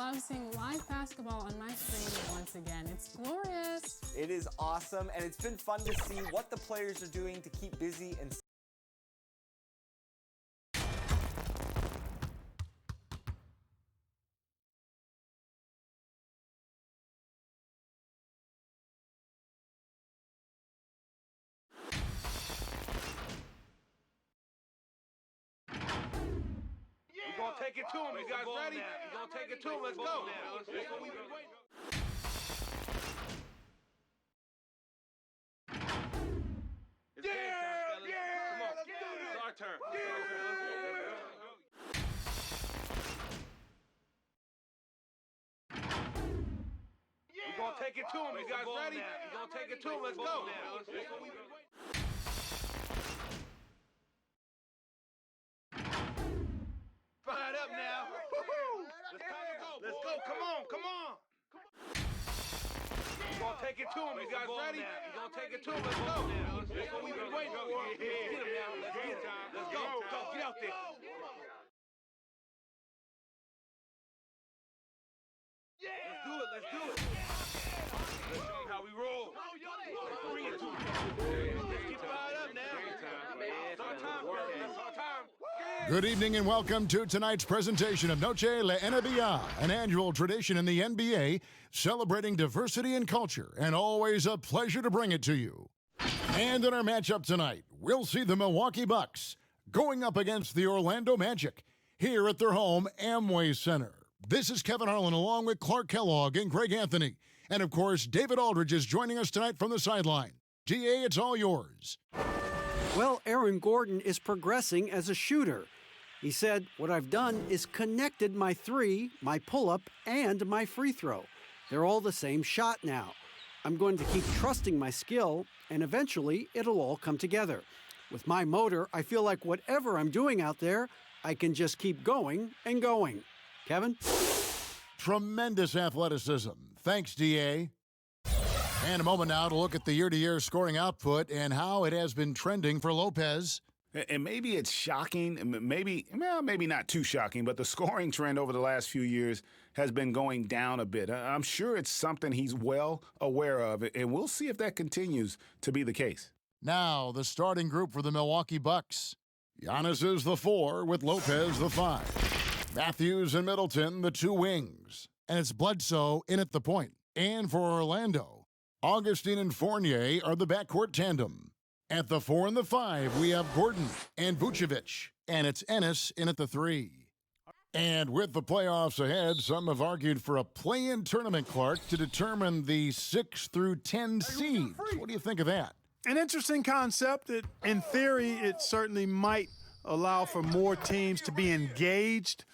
love seeing live basketball on my screen once again. It's glorious. It is awesome, and it's been fun to see what the players are doing to keep busy and We're gonna take it to him. You guys ready? We're gonna take it to him. Let's go. That's what we've been waiting. Come on. Let's do this. It's our turn. We're gonna take it to him. You guys ready? We're gonna take it to him. Let's go. That's what we've been waiting. Fired up now. Let's go. Come on. We're gonna take it to him. You guys ready? We're gonna take it to him. Let's go. That's what we've been waiting for. Get him now. Let's go. Get out there. Let's do it. Let's show him how we roll. Bring it to him. Let's get fired up now. It's our time, bro. It's our time. Good evening and welcome to tonight's presentation of Noche La NBA, an annual tradition in the NBA celebrating diversity and culture, and always a pleasure to bring it to you. And in our matchup tonight, we'll see the Milwaukee Bucks going up against the Orlando Magic here at their home Amway Center. This is Kevin Harlan along with Clark Kellogg and Greg Anthony. And of course, David Aldridge is joining us tonight from the sideline. DA, it's all yours. Well, Aaron Gordon is progressing as a shooter. He said, what I've done is connected my three, my pull-up, and my free throw. They're all the same shot now. I'm going to keep trusting my skill, and eventually it'll all come together. With my motor, I feel like whatever I'm doing out there, I can just keep going and going. Kevin? Tremendous athleticism. Thanks, DA. And a moment now to look at the year-to-year scoring output and how it has been trending for Lopez. And maybe it's shocking, maybe not too shocking, but the scoring trend over the last few years has been going down a bit. I'm sure it's something he's well aware of, and we'll see if that continues to be the case. Now, the starting group for the Milwaukee Bucks. Giannis is the 4 with Lopez the 5. Matthews and Middleton, the 2 wings. And it's Bledsoe in at the point. And for Orlando, Augustine and Fournier are the backcourt tandem. At the 4 and the 5, we have Gordon and Vucevic, and it's Ennis in at the 3. And with the playoffs ahead, some have argued for a play-in tournament, Clark, to determine the 6 through 10 seeds. What do you think of that? An interesting concept. In theory, it certainly might allow for more teams to be engaged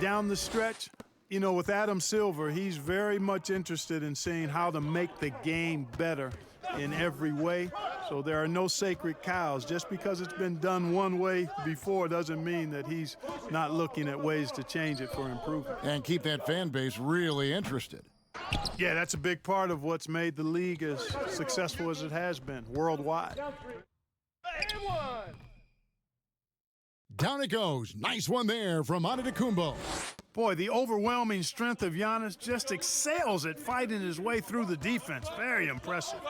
down the stretch. You know, with Adam Silver, he's very much interested in seeing how to make the game better in every way. So there are no sacred cows. Just because it's been done one way before doesn't mean that he's not looking at ways to change it for improvement. And keep that fan base really interested. Yeah, that's a big part of what's made the league as successful as it has been worldwide. Down it goes. Nice one there from Antetokounmpo. Boy, the overwhelming strength of Giannis just excels at fighting his way through the defense. Very impressive.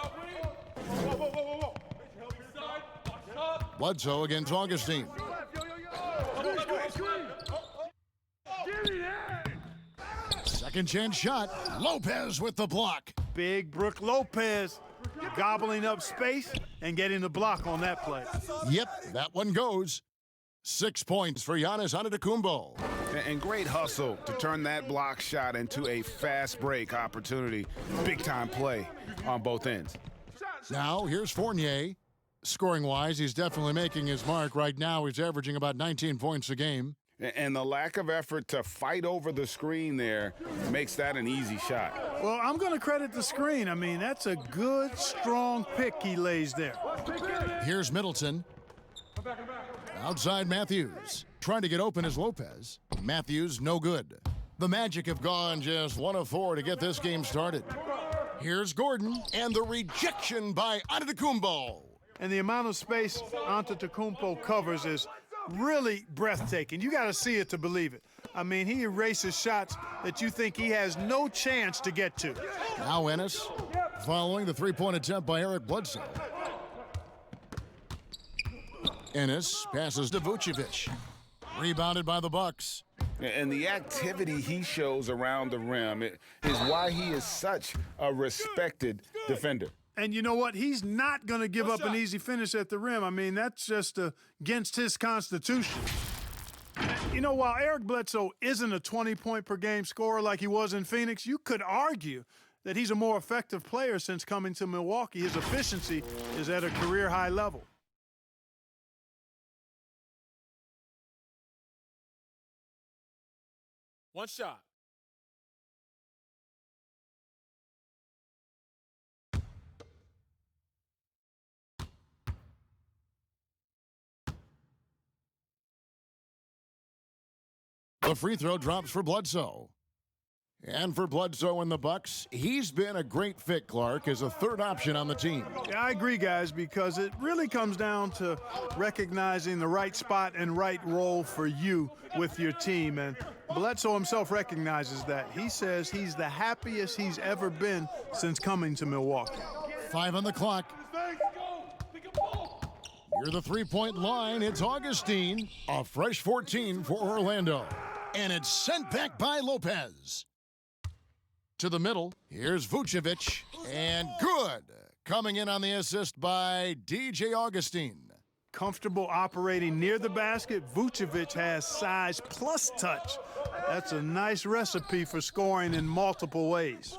Bledsoe against Augustine. Second chance shot. Lopez with the block. Big Brook Lopez gobbling up space and getting the block on that play. Yep, that one goes. 6 points for Giannis Antetokounmpo. And great hustle to turn that block shot into a fast break opportunity. Big-time play on both ends. Now, here's Fournier. Scoring-wise, he's definitely making his mark. Right now, he's averaging about 19 points a game. And the lack of effort to fight over the screen there makes that an easy shot. Well, I'm going to credit the screen. I mean, that's a good, strong pick he lays there. Here's Middleton. Outside Matthews. Trying to get open is Lopez. Matthews, no good. The Magic have gone just 1 of 4 to get this game started. Here's Gordon, and the rejection by Antetokounmpo. And the amount of space Antetokounmpo covers is really breathtaking. You got to see it to believe it. I mean, he erases shots that you think he has no chance to get to. Now Ennis, following the three-point attempt by Eric Bledsoe. Ennis passes to Vucevic. Rebounded by the Bucks. And the activity he shows around the rim is why he is such a respected defender. And you know what? He's not going to give up an easy finish at the rim. I mean, that's just against his constitution. You know, while Eric Bledsoe isn't a 20-point-per-game scorer like he was in Phoenix, you could argue that he's a more effective player since coming to Milwaukee. His efficiency is at a career-high level. One shot. The free throw drops for Bledsoe. And for Bledsoe and the Bucks, he's been a great fit, Clark, as a third option on the team. Yeah, I agree, guys, because it really comes down to recognizing the right spot and right role for you with your team. And Bledsoe himself recognizes that. He says he's the happiest he's ever been since coming to Milwaukee. 5 on the clock. Near the three-point line, it's Augustine. A fresh 14 for Orlando. And it's sent back by Lopez. To the middle, here's Vucevic, and good. Coming in on the assist by DJ Augustine. Comfortable operating near the basket, Vucevic has size plus touch. That's a nice recipe for scoring in multiple ways.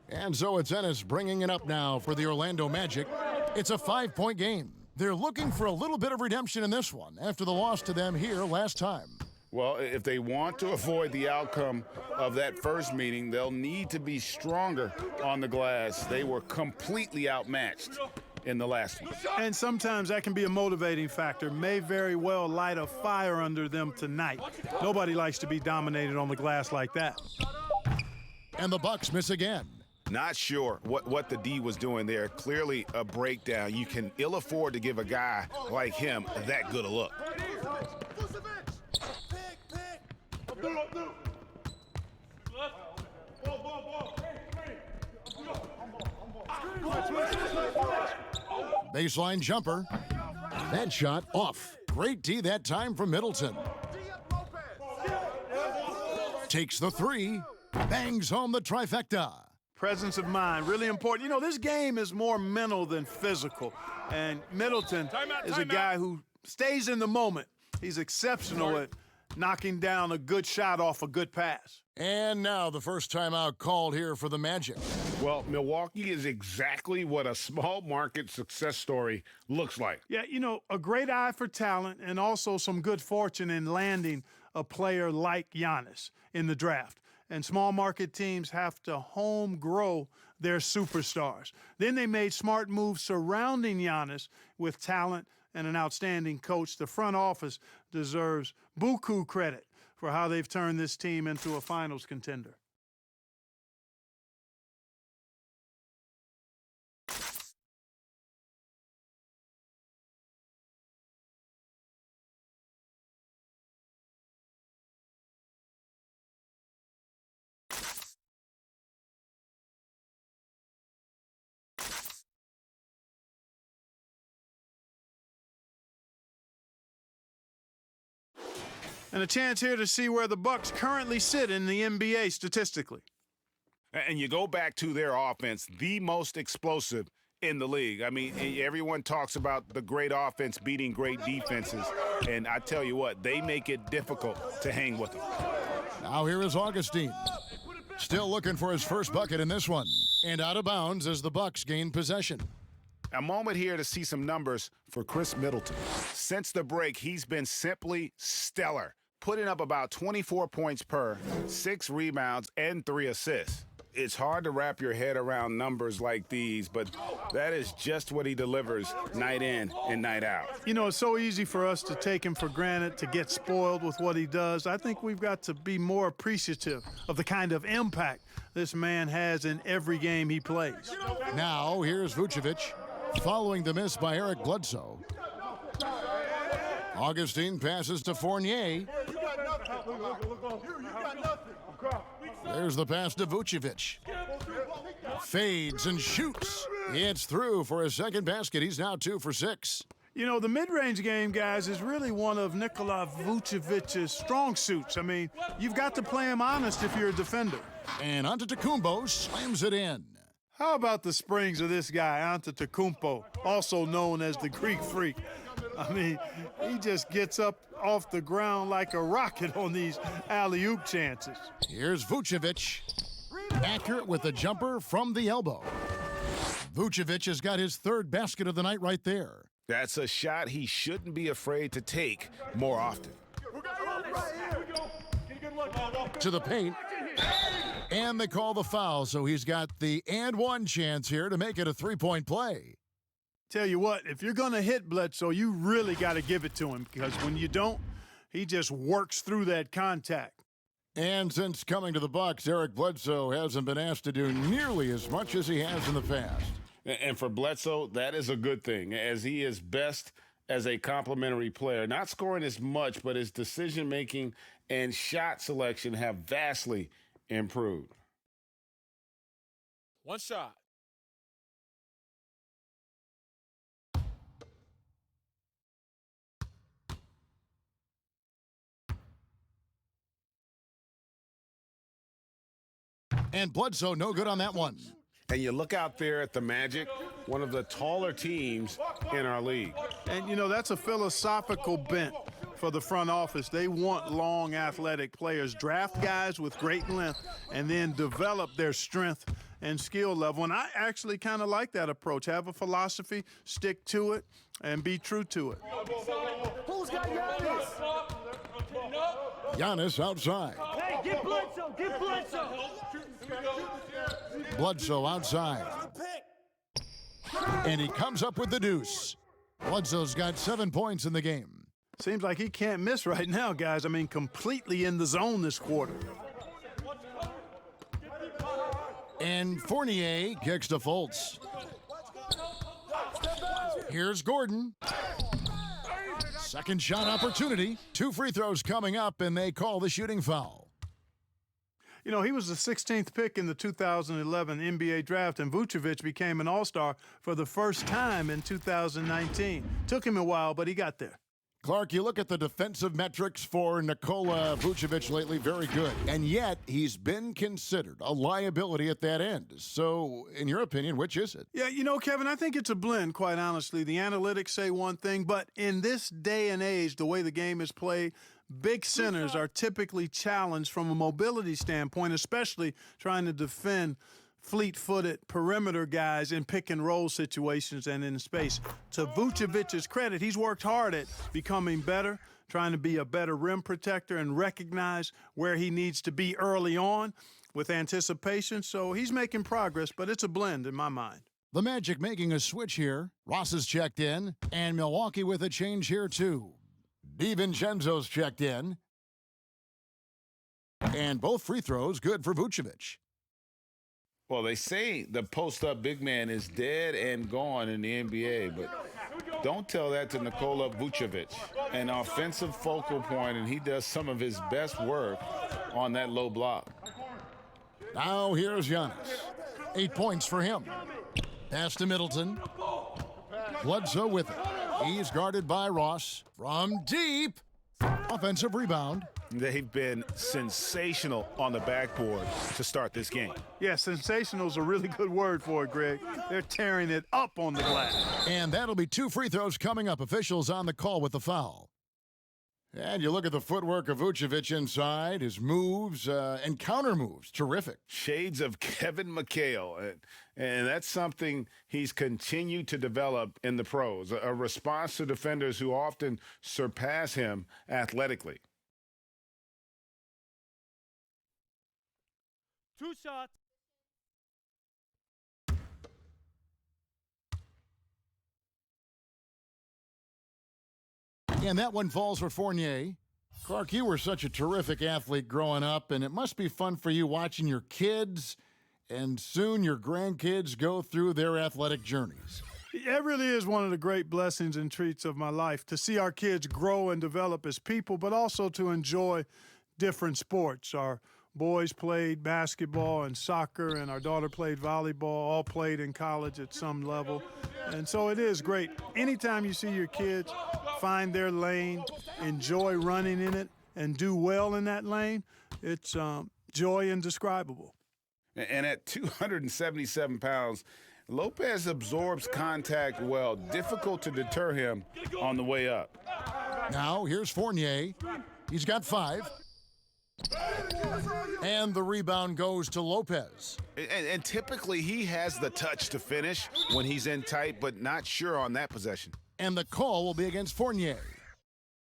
And so it's Ennis bringing it up now for the Orlando Magic. It's a 5-point game. They're looking for a little bit of redemption in this one after the loss to them here last time. Well, if they want to avoid the outcome of that first meeting, they'll need to be stronger on the glass. They were completely outmatched in the last one. And sometimes that can be a motivating factor. May very well light a fire under them tonight. Nobody likes to be dominated on the glass like that. And the Bucks miss again. Not sure what the D was doing there. Clearly a breakdown. You can ill afford to give a guy like him that good a look. Baseline jumper. That shot off. Great D that time from Middleton. Takes the three. Bangs home the trifecta. Presence of mind, really important. You know, this game is more mental than physical. And Middleton is a guy who stays in the moment. He's exceptional at knocking down a good shot off a good pass. And now the first timeout called here for the Magic. Well, Milwaukee is exactly what a small market success story looks like. Yeah, you know, a great eye for talent and also some good fortune in landing a player like Giannis in the draft. And small market teams have to home grow their superstars. Then they made smart moves surrounding Giannis with talent and an outstanding coach. The front office deserves buku credit for how they've turned this team into a finals contender. And a chance here to see where the Bucks currently sit in the NBA statistically. And you go back to their offense, the most explosive in the league. I mean, everyone talks about the great offense beating great defenses. And I tell you what, they make it difficult to hang with them. Now here is Augustine. Still looking for his first bucket in this one. And out of bounds as the Bucks gain possession. A moment here to see some numbers for Chris Middleton. Since the break, he's been simply stellar, putting up about 24 points per, 6 rebounds, and 3 assists. It's hard to wrap your head around numbers like these, but that is just what he delivers night in and night out. You know, it's so easy for us to take him for granted, to get spoiled with what he does. I think we've got to be more appreciative of the kind of impact this man has in every game he plays. Now here's Vucevic. Following the miss by Eric Bledsoe. Augustine passes to Fournier. There's the pass to Vucevic. Fades and shoots. It's through for his second basket. He's now 2 for 6. You know, the mid-range game, guys, is really one of Nikola Vucevic's strong suits. I mean, you've got to play him honest if you're a defender. And Antetokounmpo slams it in. How about the springs of this guy, Antetokounmpo, also known as the Greek Freak? I mean, he just gets up off the ground like a rocket on these alley-oop chances. Here's Vucevic. Accurate with the jumper from the elbow. Vucevic has got his third basket of the night right there. That's a shot he shouldn't be afraid to take more often. To the paint. And they call the foul, so he's got the and one chance here to make it a three-point play. Tell you what, if you're going to hit Bledsoe, you really got to give it to him, because when you don't, he just works through that contact. And since coming to the Bucks, Eric Bledsoe hasn't been asked to do nearly as much as he has in the past. And for Bledsoe, that is a good thing, as he is best as a complementary player. Not scoring as much, but his decision-making and shot selection have vastly improved. One shot. And Bledsoe no good on that one. And you look out there at the Magic, one of the taller teams in our league. And, you know, that's a philosophical bent for the front office. They want long, athletic players. Draft guys with great length and then develop their strength and skill level. And I actually kind of like that approach. Have a philosophy, stick to it, and be true to it. Who's got Giannis? Giannis outside. Hey, get Bledsoe! Get Bledsoe! Bledsoe outside. And he comes up with the deuce. Bledsoe's got 7 points in the game. Seems like he can't miss right now, guys. I mean, completely in the zone this quarter. And Fournier kicks to Fultz. Here's Gordon. Second shot opportunity. 2 free throws coming up, and they call the shooting foul. You know, he was the 16th pick in the 2011 NBA draft, and Vucevic became an All-Star for the first time in 2019. Took him a while, but he got there. Clark, you look at the defensive metrics for Nikola Vucevic lately, very good. And yet, he's been considered a liability at that end. So, in your opinion, which is it? Yeah, you know, Kevin, I think it's a blend, quite honestly. The analytics say one thing, but in this day and age, the way the game is played, big centers are typically challenged from a mobility standpoint, especially trying to defend fleet-footed perimeter guys in pick-and-roll situations and in space. To Vucevic's credit, he's worked hard at becoming better, trying to be a better rim protector and recognize where he needs to be early on with anticipation. So he's making progress, but it's a blend in my mind. The Magic making a switch here. Ross is checked in, and Milwaukee with a change here, too. DiVincenzo's checked in. And both free throws good for Vucevic. Well, they say the post-up big man is dead and gone in the NBA, but don't tell that to Nikola Vucevic. An offensive focal point, and he does some of his best work on that low block. Now here's Giannis. 8 points for him. Pass to Middleton. Bledsoe with it. He's guarded by Ross. From deep. Offensive rebound. They've been sensational on the backboard to start this game. Yeah, sensational is a really good word for it, Greg. They're tearing it up on the glass. And that'll be 2 free throws coming up. Officials on the call with the foul. And you look at the footwork of Vucevic inside, his moves and counter moves. Terrific. Shades of Kevin McHale. And that's something he's continued to develop in the pros, a response to defenders who often surpass him athletically. 2 shots. And that one falls for Fournier. Clark, you were such a terrific athlete growing up, and it must be fun for you watching your kids and soon your grandkids go through their athletic journeys. It really is one of the great blessings and treats of my life, to see our kids grow and develop as people, but also to enjoy different sports. Our boys played basketball and soccer, and our daughter played volleyball, all played in college at some level. And so it is great. Anytime you see your kids find their lane, enjoy running in it, and do well in that lane, it's joy indescribable. And at 277 pounds, Lopez absorbs contact well. Difficult to deter him on the way up. Now here's Fournier. He's got 5. And the rebound goes to Lopez. And typically he has the touch to finish when he's in tight, but not sure on that possession. And the call will be against Fournier.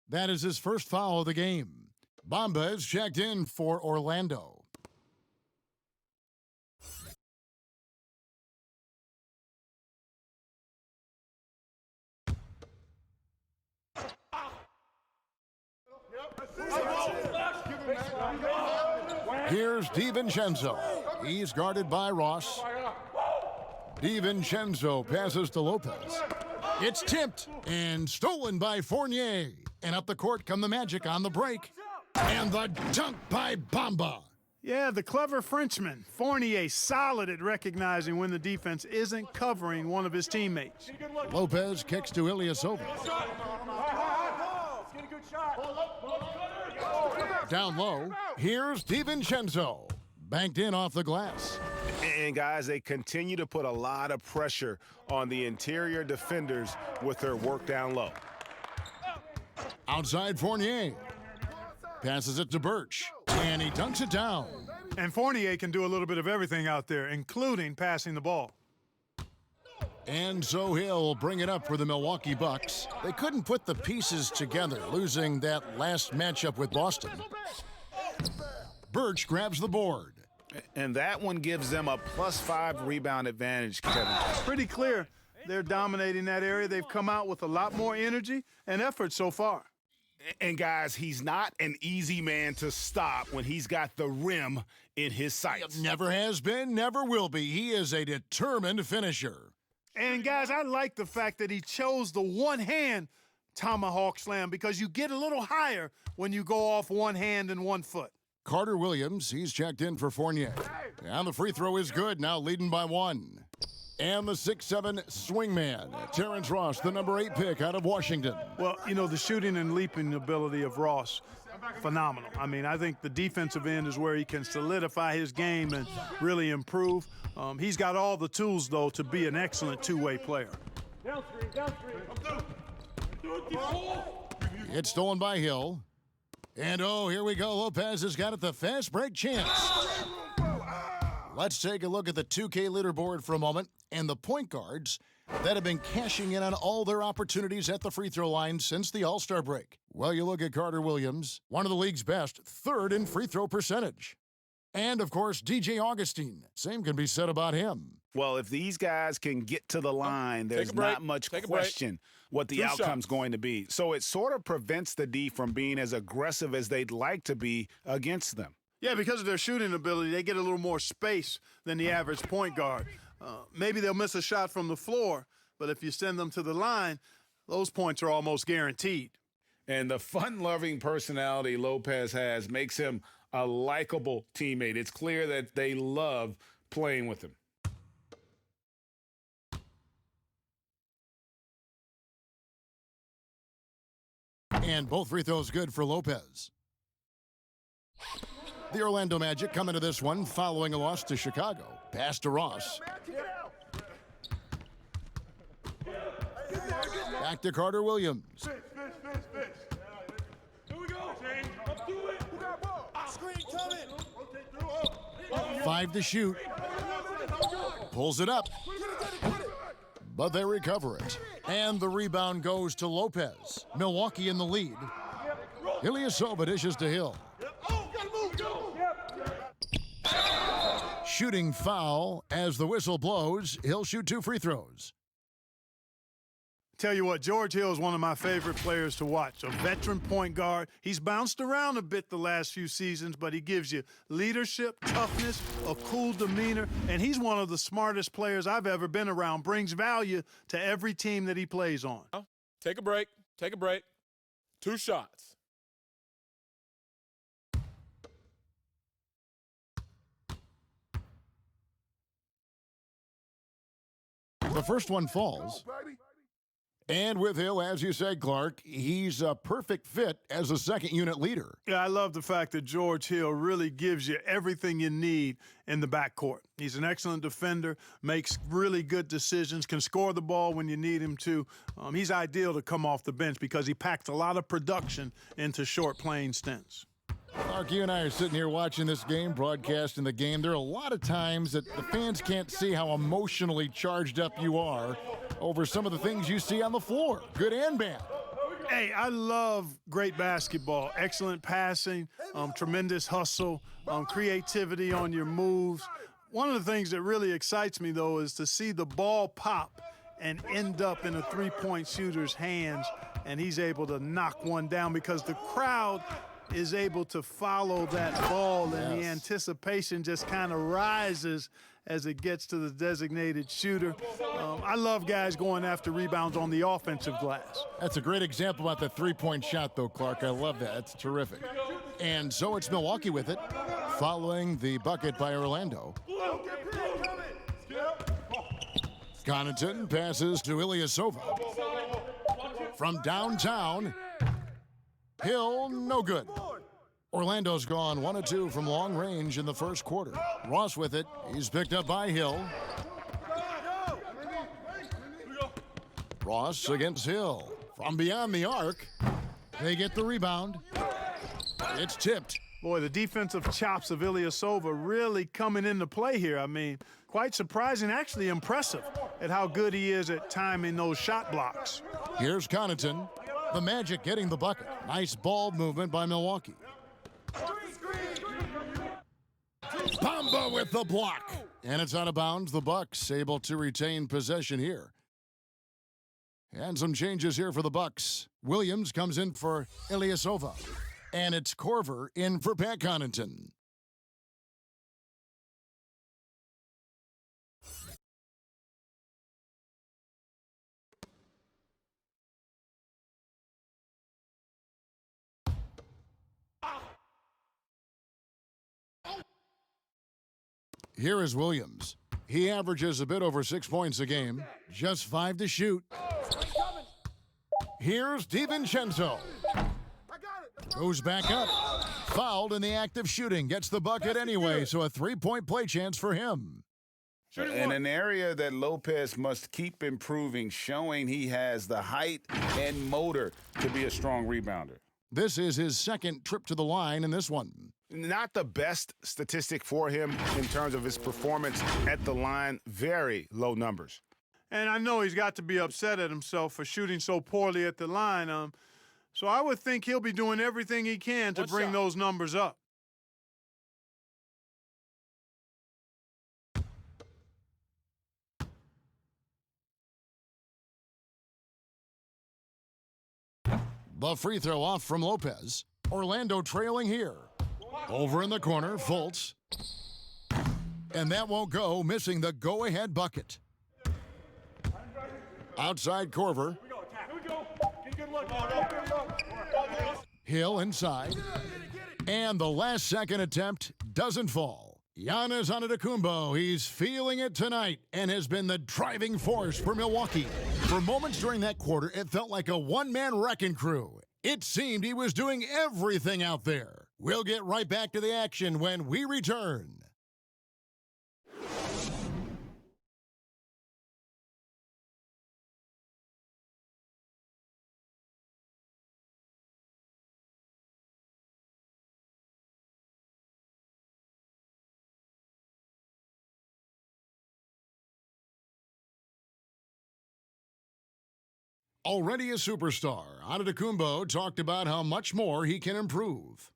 That is his first foul of the game. Bamba is checked in for Orlando. Here's DiVincenzo. He's guarded by Ross. DiVincenzo passes to Lopez. It's tipped and stolen by Fournier. And up the court come the Magic on the break. And the dunk by Bamba. Yeah, the clever Frenchman. Fournier solid at recognizing when the defense isn't covering one of his teammates. Lopez kicks to Ilyasova. Down low, here's DiVincenzo. Banked in off the glass. And guys, they continue to put a lot of pressure on the interior defenders with their work down low. Outside Fournier. Passes it to Birch, and he dunks it down. And Fournier can do a little bit of everything out there, including passing the ball. And so he'll bring it up for the Milwaukee Bucks. They couldn't put the pieces together, losing that last matchup with Boston. Birch grabs the board. And that one gives them a +5 rebound advantage, Kevin. Pretty clear they're dominating that area. They've come out with a lot more energy and effort so far. And guys, he's not an easy man to stop when he's got the rim in his sights. Never has been, never will be. He is a determined finisher. And guys, I like the fact that he chose the one-hand tomahawk slam because you get a little higher when you go off one hand and 1 foot. Carter Williams, he's checked in for Fournier. And the free throw is good, now leading by 1. And the 6'7" swingman, Terrence Ross, the number 8 pick out of Washington. Well, you know, the shooting and leaping ability of Ross, phenomenal. I mean, I think the defensive end is where he can solidify his game and really improve. He's got all the tools, though, to be an excellent two-way player. It's stolen by Hill. And, oh, here we go. Lopez has got it, the fast break chance. Let's take a look at the 2K leaderboard for a moment and the point guards that have been cashing in on all their opportunities at the free throw line since the All-Star break. Well, you look at Carter Williams, one of the league's best, 3rd in free throw percentage. And, of course, DJ Augustine. Same can be said about him. Well, if these guys can get to the line, there's not much question what the outcome's going to be. So it sort of prevents the D from being as aggressive as they'd like to be against them. Yeah, because of their shooting ability, they get a little more space than the average point guard. Maybe they'll miss a shot from the floor, but if you send them to the line, those points are almost guaranteed. And the fun-loving personality Lopez has makes him a likable teammate. It's clear that they love playing with him. And both free throws good for Lopez. The Orlando Magic come into this one following a loss to Chicago. Pass to Ross. Back to Carter Williams. Here we go. Up to it. 5 to shoot. Pulls it up. But they recover it. And the rebound goes to Lopez. Milwaukee in the lead. Ilyasova dishes to Hill. Shooting foul as the whistle blows. He'll shoot 2 free throws. Tell you what, George Hill is one of my favorite players to watch. A veteran point guard. He's bounced around a bit the last few seasons, but he gives you leadership, toughness, a cool demeanor, and he's one of the smartest players I've ever been around. Brings value to every team that he plays on. Take a break. Take a break. 2 shots. The first one falls. And with Hill, as you said, Clark, he's a perfect fit as a second unit leader. Yeah, I love the fact that George Hill really gives you everything you need in the backcourt. He's an excellent defender, makes really good decisions, can score the ball when you need him to. He's ideal to come off the bench because he packs a lot of production into short playing stints. Clark, you and I are sitting here watching this game, broadcasting the game. There are a lot of times that the fans can't see how emotionally charged up you are over some of the things you see on the floor, good and bad. Hey, I love great basketball, excellent passing, tremendous hustle, creativity on your moves. One of the things that really excites me, though, is to see the ball pop and end up in a three-point shooter's hands, and he's able to knock one down because the crowd is able to follow that ball, and the anticipation just kind of rises as it gets to the designated shooter. I love guys going after rebounds on the offensive glass. That's a great example about the three-point shot, though, Clark. I love that. That's terrific. And so it's Milwaukee with it, following the bucket by Orlando. Connaughton passes to Ilyasova. From downtown, Hill, no good. Orlando's gone 1 of 2 from long range in the first quarter. Ross with it. He's picked up by Hill. Ross against Hill. From beyond the arc, they get the rebound. It's tipped. Boy, the defensive chops of Ilyasova really coming into play here. I mean, quite surprising, actually impressive at how good he is at timing those shot blocks. Here's Connaughton. The Magic getting the bucket. Nice ball movement by Milwaukee. Bamba with the block. And it's out of bounds. The Bucks able to retain possession here. And some changes here for the Bucks. Williams comes in for Ilyasova. And it's Korver in for Pat Connaughton. Here is Williams. He averages a bit over 6 points a game, just 5 to shoot. Here's DiVincenzo. Goes back up. Fouled in the act of shooting. Gets the bucket anyway, so a three-point play chance for him. In an area that Lopez must keep improving, showing he has the height and motor to be a strong rebounder. This is his second trip to the line in this one. Not the best statistic for him in terms of his performance at the line. Very low numbers. And I know he's got to be upset at himself for shooting so poorly at the line. So I would think he'll be doing everything he can to bring those numbers up. The free throw off from Lopez. Orlando trailing here. Over in the corner, Fultz. And that won't go, missing the go-ahead bucket. Outside Korver. Hill inside. And the last second attempt doesn't fall. Giannis Antetokounmpo, he's feeling it tonight and has been the driving force for Milwaukee. For moments during that quarter, it felt like a one-man wrecking crew. It seemed he was doing everything out there. We'll get right back to the action when we return. Already a superstar, Antetokounmpo talked about how much more he can improve.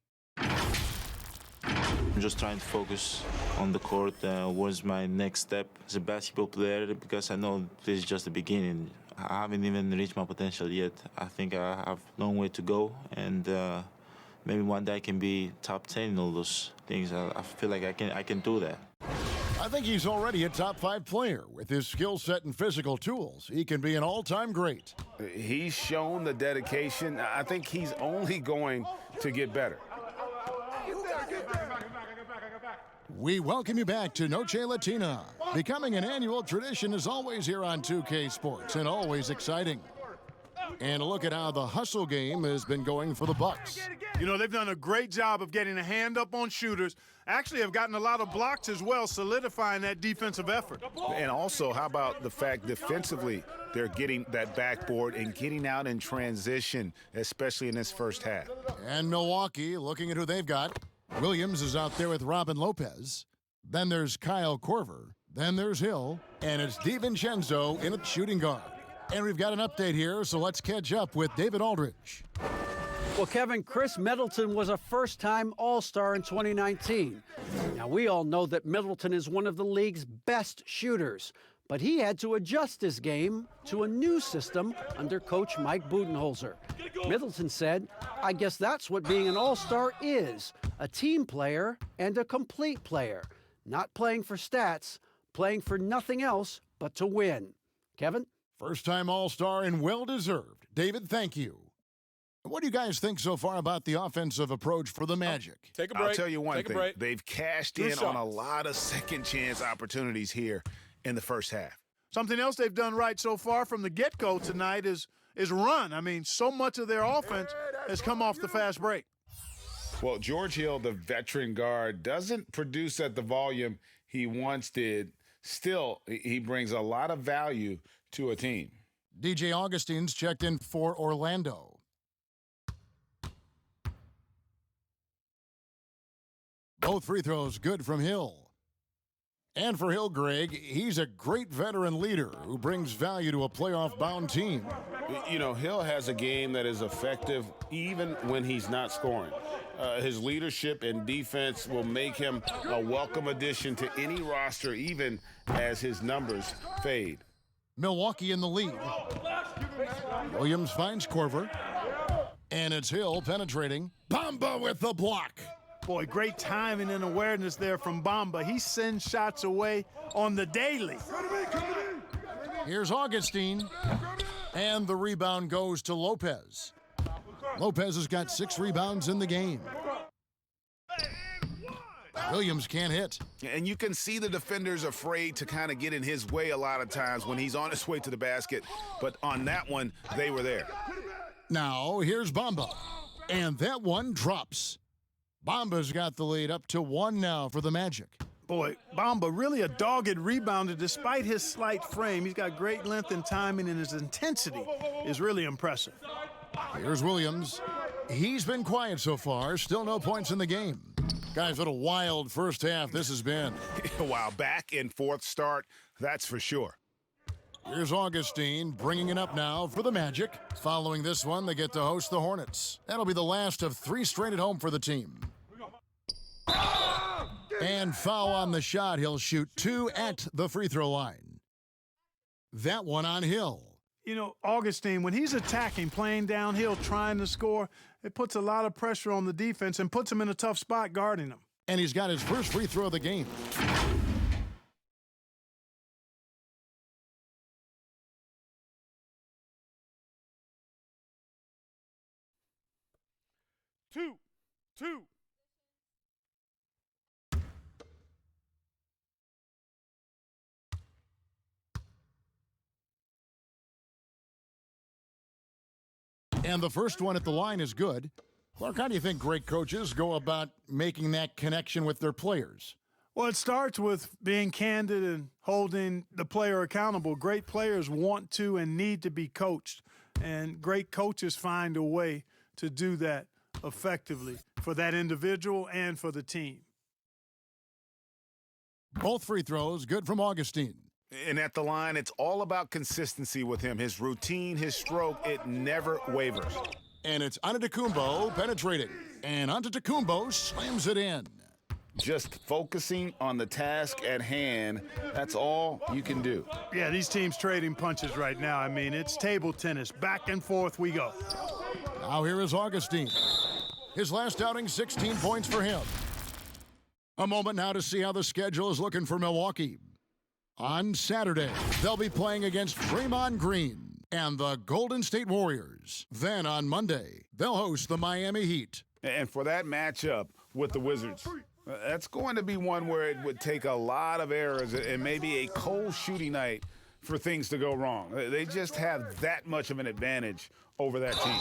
I'm just trying to focus on the court. What's my next step as a basketball player? Because I know this is just the beginning. I haven't even reached my potential yet. I think I have a long way to go, and maybe one day I can be top 10 in all those things. I feel like I can do that. I think he's already a top 5 player. With his skill set and physical tools, he can be an all-time great. He's shown the dedication. I think he's only going to get better. We welcome you back to Noche Latina. Becoming an annual tradition is always here on 2K Sports and always exciting. And a look at how the hustle game has been going for the Bucks. You know, they've done a great job of getting a hand up on shooters. Actually have gotten a lot of blocks as well, solidifying that defensive effort. And also, how about the fact defensively, they're getting that backboard and getting out in transition, especially in this first half. And Milwaukee, looking at who they've got. Williams is out there with Robin Lopez. Then there's Kyle Korver. Then there's Hill. And it's DiVincenzo in at shooting guard. And we've got an update here, so let's catch up with David Aldridge. Well, Kevin, Chris Middleton was a first-time All-Star in 2019. Now, we all know that Middleton is one of the league's best shooters, but he had to adjust his game to a new system under coach Mike Budenholzer. Middleton said, "I guess that's what being an All-Star is, a team player and a complete player. Not playing for stats, playing for nothing else but to win." Kevin? First-time All-Star and well-deserved. David, thank you. What do you guys think so far about the offensive approach for the Magic? Take a break. I'll tell you one Take a thing. break. They've cashed Two in on a shots. lot of second-chance opportunities here in the first half. Something else they've done right so far from the get-go tonight is run. I mean, so much of their offense has come off the fast break. Well, George Hill, the veteran guard, doesn't produce at the volume he once did. Still, he brings a lot of value to a team. DJ Augustine's checked in for Orlando. Both free throws good from Hill. And for Hill, Greg, he's a great veteran leader who brings value to a playoff-bound team. You know, Hill has a game that is effective even when he's not scoring. His leadership and defense will make him a welcome addition to any roster, even as his numbers fade. Milwaukee in the lead. Williams finds Korver. And it's Hill penetrating. Bamba with the block. Boy, great timing and awareness there from Bamba. He sends shots away on the daily. Here's Augustine. And the rebound goes to Lopez. Lopez has got 6 rebounds in the game. Williams can't hit. And you can see the defenders afraid to kind of get in his way a lot of times when he's on his way to the basket. But on that one, they were there. Now, here's Bamba. And that one drops. Bamba's got the lead up to 1 now for the Magic. Boy, Bamba really a dogged rebounder despite his slight frame. He's got great length and timing, and his intensity is really impressive. Here's Williams. He's been quiet so far. Still no points in the game. Guys, what a wild first half this has been. Wow, back and forth start, that's for sure. Here's Augustine bringing it up now for the Magic. Following this one, they get to host the Hornets. That'll be the last of 3 straight at home for the team. And foul on the shot. He'll shoot 2 at the free throw line. That one on Hill. You know, Augustine, when he's attacking, playing downhill, trying to score, it puts a lot of pressure on the defense and puts him in a tough spot guarding them. And he's got his first free throw of the game. Two. And the first one at the line is good. Clark, how do you think great coaches go about making that connection with their players? Well, it starts with being candid and holding the player accountable. Great players want to and need to be coached, and great coaches find a way to do that effectively for that individual and for the team. Both free throws good from Augustine. And at the line, it's all about consistency with him. His routine, his stroke, it never wavers. And it's Antetokounmpo penetrating. And Antetokounmpo slams it in. Just focusing on the task at hand, that's all you can do. Yeah, these teams trading punches right now. I mean, it's table tennis. Back and forth we go. Now here is Augustine. His last outing, 16 points for him. A moment now to see how the schedule is looking for Milwaukee. On Saturday, they'll be playing against Draymond Green and the Golden State Warriors. Then on Monday, they'll host the Miami Heat. And for that matchup with the Wizards, That's going to be one where it would take a lot of errors and maybe a cold shooting night for things to go wrong. They just have that much of an advantage over that team.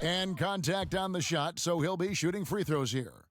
And contact on the shot, so he'll be shooting free throws here.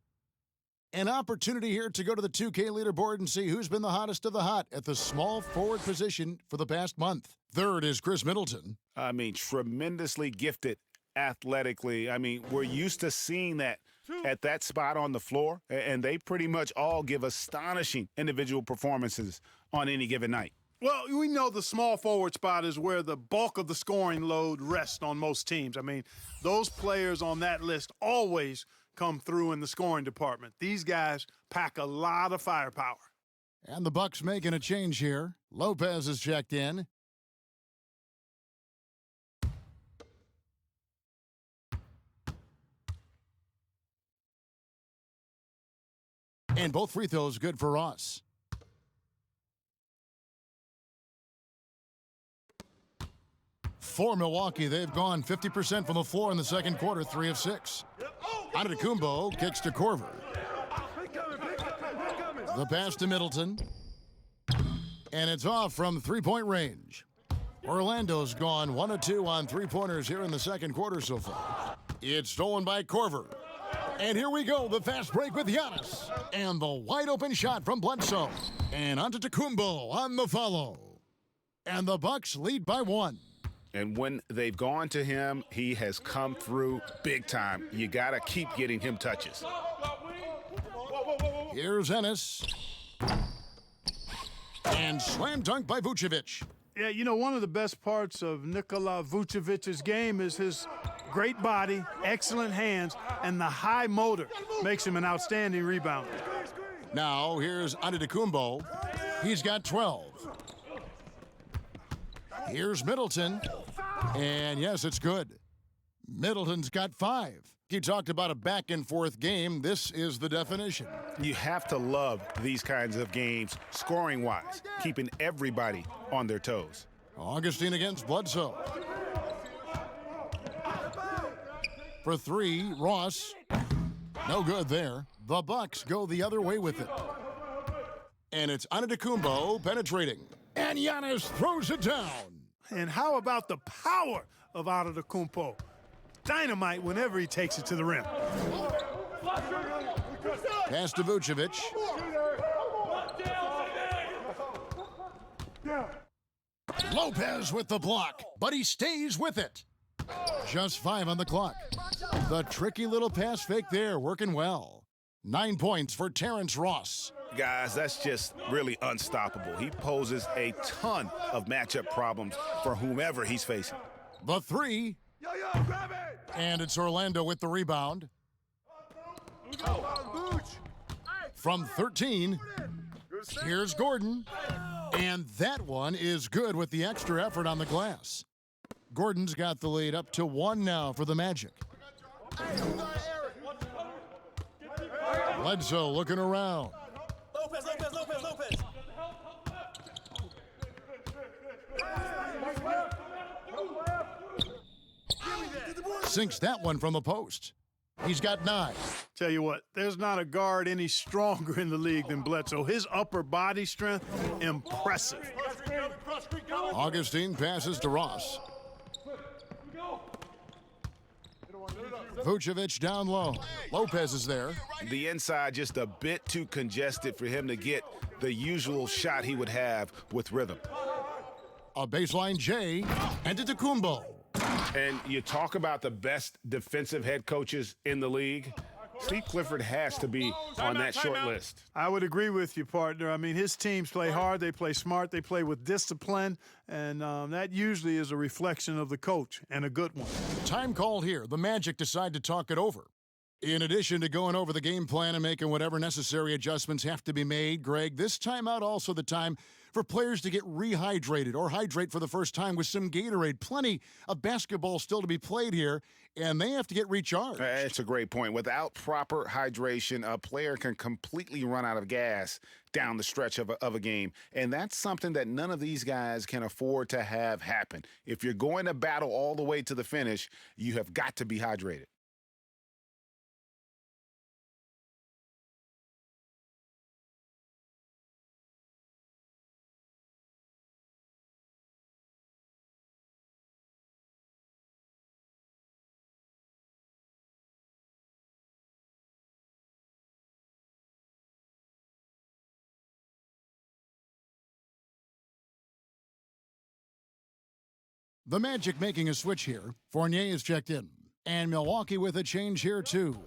An opportunity here to go to the 2K leaderboard and see who's been the hottest of the hot at the small forward position for the past month. Third is Chris Middleton. I mean, tremendously gifted athletically. I mean, we're used to seeing that at that spot on the floor, and they pretty much all give astonishing individual performances on any given night. Well, we know the small forward spot is where the bulk of the scoring load rests on most teams. I mean, those players on that list always come through in the scoring department. These guys pack a lot of firepower. And the Bucks making a change here. Lopez is checked in. And both free throws good for Ross. For Milwaukee, they've gone 50% from the floor in the second quarter, 3 of 6. Antetokounmpo kicks to Korver. The pass to Middleton. And it's off from three-point range. Orlando's gone 1 of 2 on three-pointers here in the second quarter so far. It's stolen by Korver. And here we go, the fast break with Giannis. And the wide-open shot from Bledsoe. And Antetokounmpo on the follow. And the Bucks lead by 1. And when they've gone to him, he has come through big time. You got to keep getting him touches. Here's Ennis. And slam dunk by Vucevic. Yeah, you know, one of the best parts of Nikola Vucevic's game is his great body, excellent hands, and the high motor makes him an outstanding rebounder. Now, here's Antetokounmpo. He's got 12. Here's Middleton. And yes, it's good. Middleton's got 5. He talked about a back-and-forth game. This is the definition. You have to love these kinds of games, scoring-wise, keeping everybody on their toes. Augustine against Bledsoe. For 3, Ross. No good there. The Bucks go the other way with it. And it's Antetokounmpo penetrating. And Giannis throws it down. And how about the power of Antetokounmpo? Dynamite whenever he takes it to the rim. Pass to Vucevic. Lopez with the block, but he stays with it. Just 5 on the clock. The tricky little pass fake there, working well. 9 points for Terrence Ross. Guys, that's just really unstoppable. He poses a ton of matchup problems for whomever he's facing. The 3. And it's Orlando with the rebound. From 13, here's Gordon. And that one is good with the extra effort on the glass. Gordon's got the lead up to 1 now for the Magic. Bledsoe looking around. Lopez. Sinks that one from the post. He's got 9. Tell you what, there's not a guard any stronger in the league than Bledsoe. His upper body strength, impressive. Augustine passes to Ross. Vucevic down low. Lopez is there. The inside just a bit too congested for him to get the usual shot he would have with rhythm. A baseline J, and Antetokounmpo. And you talk about the best defensive head coaches in the league. Steve Clifford has to be on that short list. I would agree with you, partner. I mean, his teams play hard, they play smart, they play with discipline, and that usually is a reflection of the coach, and a good one. Time called here. The Magic decide to talk it over. In addition to going over the game plan and making whatever necessary adjustments have to be made, Greg, this timeout also the time for players to get rehydrated or hydrate for the first time with some Gatorade. Plenty of basketball still to be played here, and they have to get recharged. It's a great point. Without proper hydration, a player can completely run out of gas down the stretch of a game, and that's something that none of these guys can afford to have happen. If you're going to battle all the way to the finish, you have got to be hydrated. The Magic making a switch here. Fournier is checked in. And Milwaukee with a change here, too.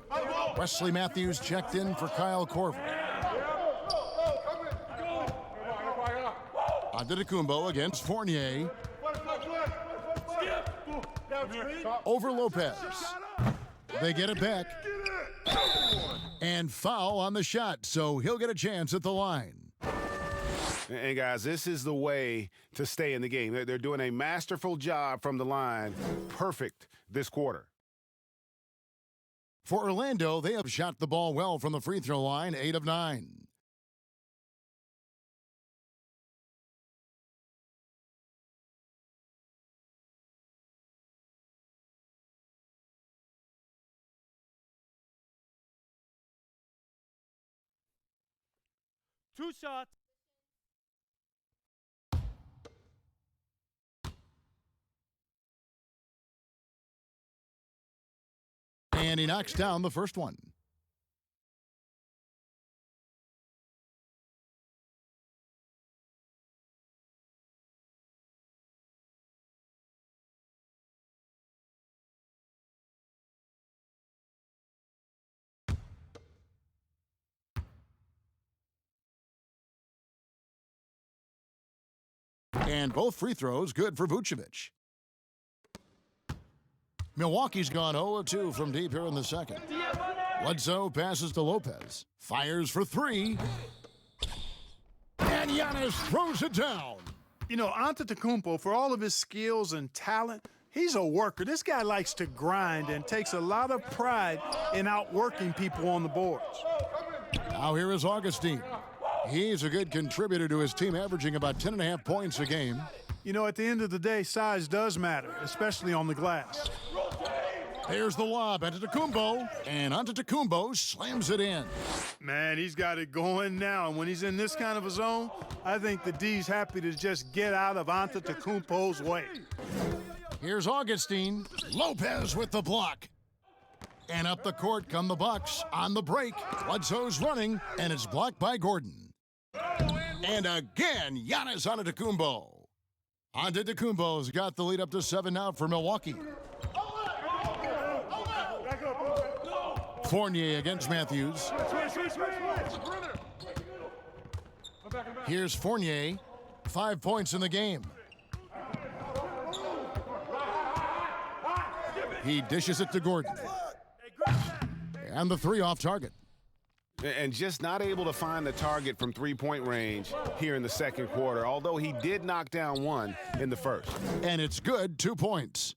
Wesley Matthews checked in for Kyle Korver. Antetokounmpo against Fournier. Over Lopez. They get it back. And foul on the shot, so he'll get a chance at the line. And guys, this is the way to stay in the game. They're doing a masterful job from the line. Perfect this quarter. For Orlando, they have shot the ball well from the free throw line, 8 of 9. Two shots. And he knocks down the first one. And both free throws good for Vucevic. Milwaukee's gone 0-2 from deep here in the second. Bledsoe passes to Lopez. Fires for three. And Giannis throws it down. You know, Antetokounmpo, for all of his skills and talent, he's a worker. This guy likes to grind and takes a lot of pride in outworking people on the boards. Now here is Augustine. He's a good contributor to his team, averaging about 10.5 points a game. You know, at the end of the day, size does matter, especially on the glass. There's the lob, Antetokounmpo, and Antetokounmpo slams it in. Man, he's got it going now, and when he's in this kind of a zone, I think the D's happy to just get out of Antetokounmpo's way. Here's Augustine. Lopez with the block. And up the court come the Bucks on the break. Bledsoe's running, and it's blocked by Gordon. And again, Giannis Antetokounmpo. Antetokounmpo's got the lead up to 7 now for Milwaukee. Fournier against Matthews. Here's Fournier. 5 points in the game. He dishes it to Gordon. And the three off target. And just not able to find the target from three-point range here in the second quarter, although he did knock down one in the first. And it's good, 2 points.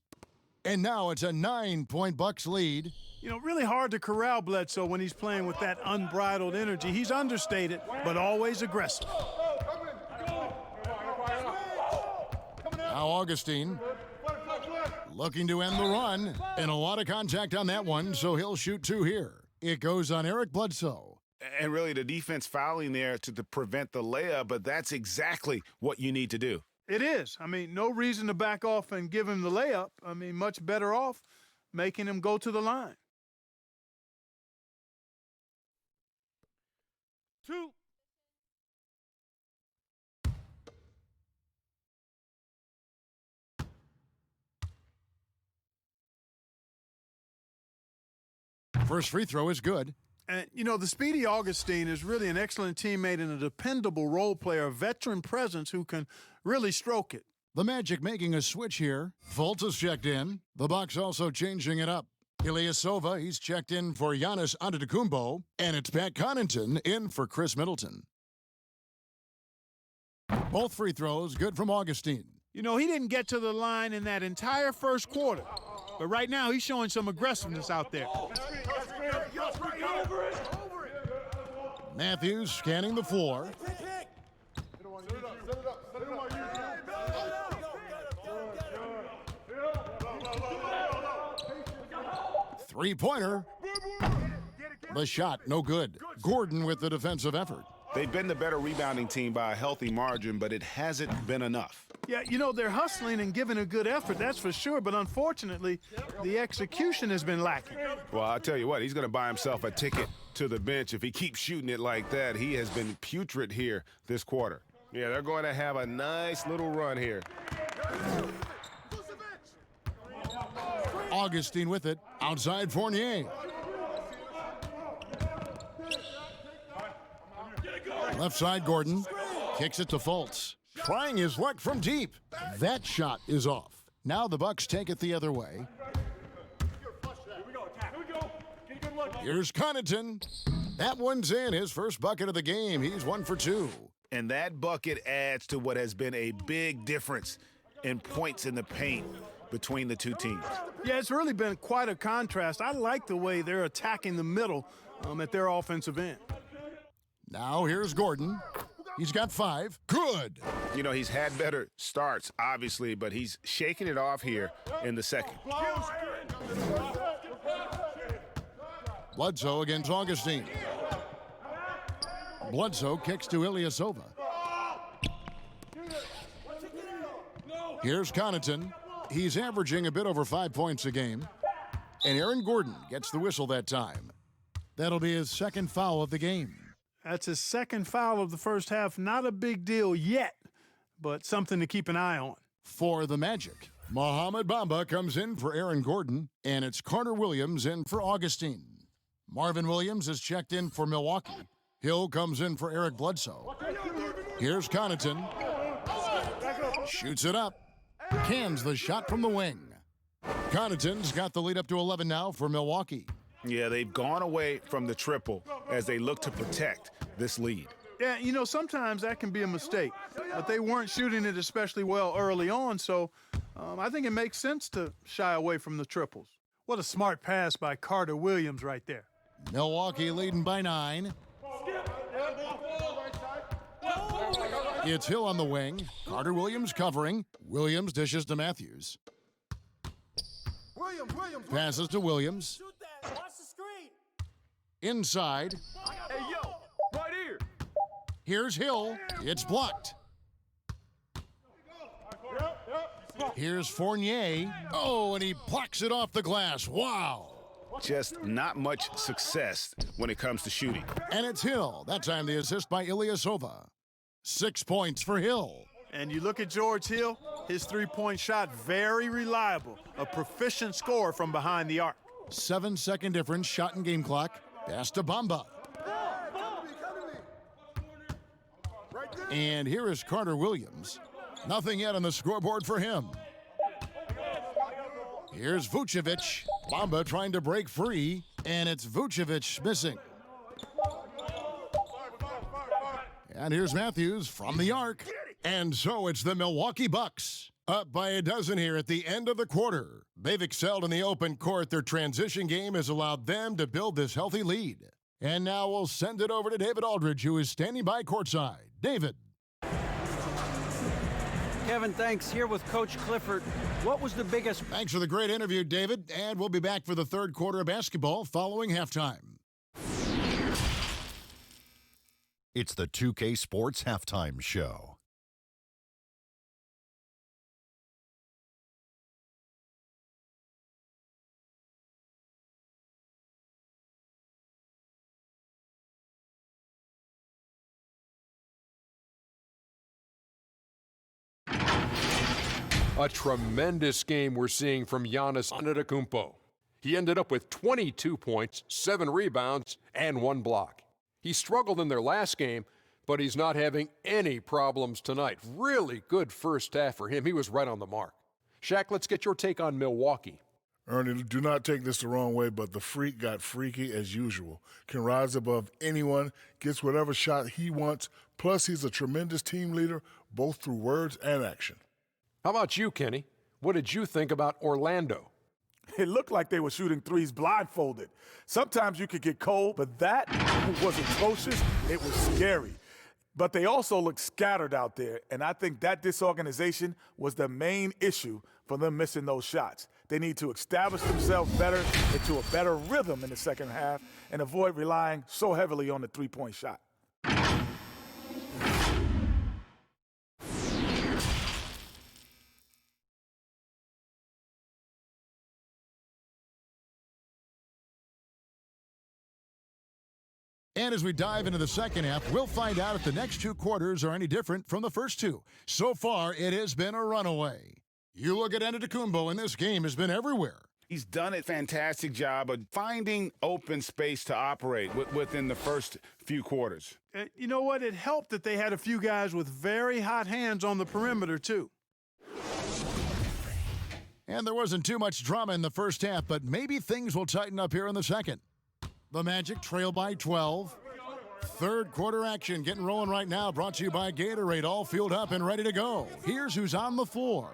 And now it's a 9-point Bucks lead. You know, really hard to corral Bledsoe when he's playing with that unbridled energy. He's understated, but always aggressive. Now Augustine looking to end the run. And a lot of contact on that one, so he'll shoot 2 here. It goes on Eric Bledsoe. And really the defense fouling there to prevent the layup, but that's exactly what you need to do. It is. I mean, no reason to back off and give him the layup. I mean, much better off making him go to the line. 2. First free throw is good. And, you know, the speedy Augustine is really an excellent teammate and a dependable role player, a veteran presence who can really stroke it. The Magic making a switch here. Fultz is checked in. The Bucks also changing it up. Ilyasova, he's checked in for Giannis Antetokounmpo. And it's Pat Connaughton in for Chris Middleton. Both free throws good from Augustine. You know, he didn't get to the line in that entire first quarter. But right now, he's showing some aggressiveness out there. Matthews scanning the floor. Three-pointer. The shot, no good. Gordon with the defensive effort. They've been the better rebounding team by a healthy margin, but it hasn't been enough. Yeah, you know, they're hustling and giving a good effort, that's for sure, but unfortunately, the execution has been lacking. Well, I'll tell you what, he's going to buy himself a ticket to the bench if he keeps shooting it like that. He has been putrid here this quarter. Yeah, they're going to have a nice little run here. Augustine with it, outside Fournier. Left side, Gordon kicks it to Fultz. Trying his luck from deep. That shot is off. Now the Bucks take it the other way. Here's Connaughton. That one's in, his first bucket of the game. He's 1 for 2. And that bucket adds to what has been a big difference in points in the paint between the two teams. Yeah, it's really been quite a contrast. I like the way they're attacking the middle at their offensive end. Now here's Gordon. He's got 5. Good. You know, he's had better starts, obviously, but he's shaking it off here in the second. Bledsoe against Augustine. Bledsoe kicks to Ilyasova. Here's Connaughton. He's averaging a bit over 5 points a game. And Aaron Gordon gets the whistle that time. That'll be his second foul of the game. That's his second foul of the first half. Not a big deal yet, but something to keep an eye on. For the Magic, Mohamed Bamba comes in for Aaron Gordon, and it's Carter Williams in for Augustine. Marvin Williams is checked in for Milwaukee. Hill comes in for Eric Bledsoe. Here's Connaughton. Shoots it up. Cans the shot from the wing. Connaughton's got the lead up to 11 now for Milwaukee. Yeah, they've gone away from the triple as they look to protect this lead. Yeah, you know, sometimes that can be a mistake, but they weren't shooting it especially well early on, so I think it makes sense to shy away from the triples. What a smart pass by Carter Williams right there. Milwaukee leading by 9. It's Hill on the wing. Carter Williams covering. Williams dishes to Matthews. Passes to Williams. Watch the screen. Inside. Hey, yo, right here. Here's Hill. It's blocked. Here's Fournier. Oh, and he plucks it off the glass. Wow. Just not much success when it comes to shooting. And it's Hill. That time the assist by Ilyasova. 6 points for Hill. And you look at George Hill, his three-point shot, very reliable. A proficient scorer from behind the arc. 7-second difference, shot and game clock. Pass to Bamba. And here is Carter Williams. Nothing yet on the scoreboard for him. Here's Vucevic. Bamba trying to break free, and it's Vucevic missing. And here's Matthews from the arc. And so it's the Milwaukee Bucks, up by a dozen here at the end of the quarter. They've excelled in the open court. Their transition game has allowed them to build this healthy lead. And now we'll send it over to David Aldridge, who is standing by courtside. David. Kevin, thanks. Here with Coach Clifford. What was the biggest... Thanks for the great interview, David. And we'll be back for the third quarter of basketball following halftime. It's the 2K Sports Halftime Show. A tremendous game we're seeing from Giannis Antetokounmpo. He ended up with 22 points, 7 rebounds, and 1 block. He struggled in their last game, but he's not having any problems tonight. Really good first half for him. He was right on the mark. Shaq, let's get your take on Milwaukee. Ernie, do not take this the wrong way, but the freak got freaky as usual. Can rise above anyone, gets whatever shot he wants, plus he's a tremendous team leader, both through words and action. How about you, Kenny? What did you think about Orlando? It looked like they were shooting threes blindfolded. Sometimes you could get cold, but that was atrocious. It was scary. But they also looked scattered out there, and I think that disorganization was the main issue for them missing those shots. They need to establish themselves better into a better rhythm in the second half and avoid relying so heavily on the three-point shot. And as we dive into the second half, we'll find out if the next 2 quarters are any different from the first 2. So far, it has been a runaway. You look at Antetokounmpo, and this game has been everywhere. He's done a fantastic job of finding open space to operate within the first few quarters. You know what? It helped that they had a few guys with very hot hands on the perimeter, too. And there wasn't too much drama in the first half, but maybe things will tighten up here in the second. The Magic trail by 12. Third quarter action getting rolling right now, brought to you by Gatorade, all fueled up and ready to go. Here's who's on the floor.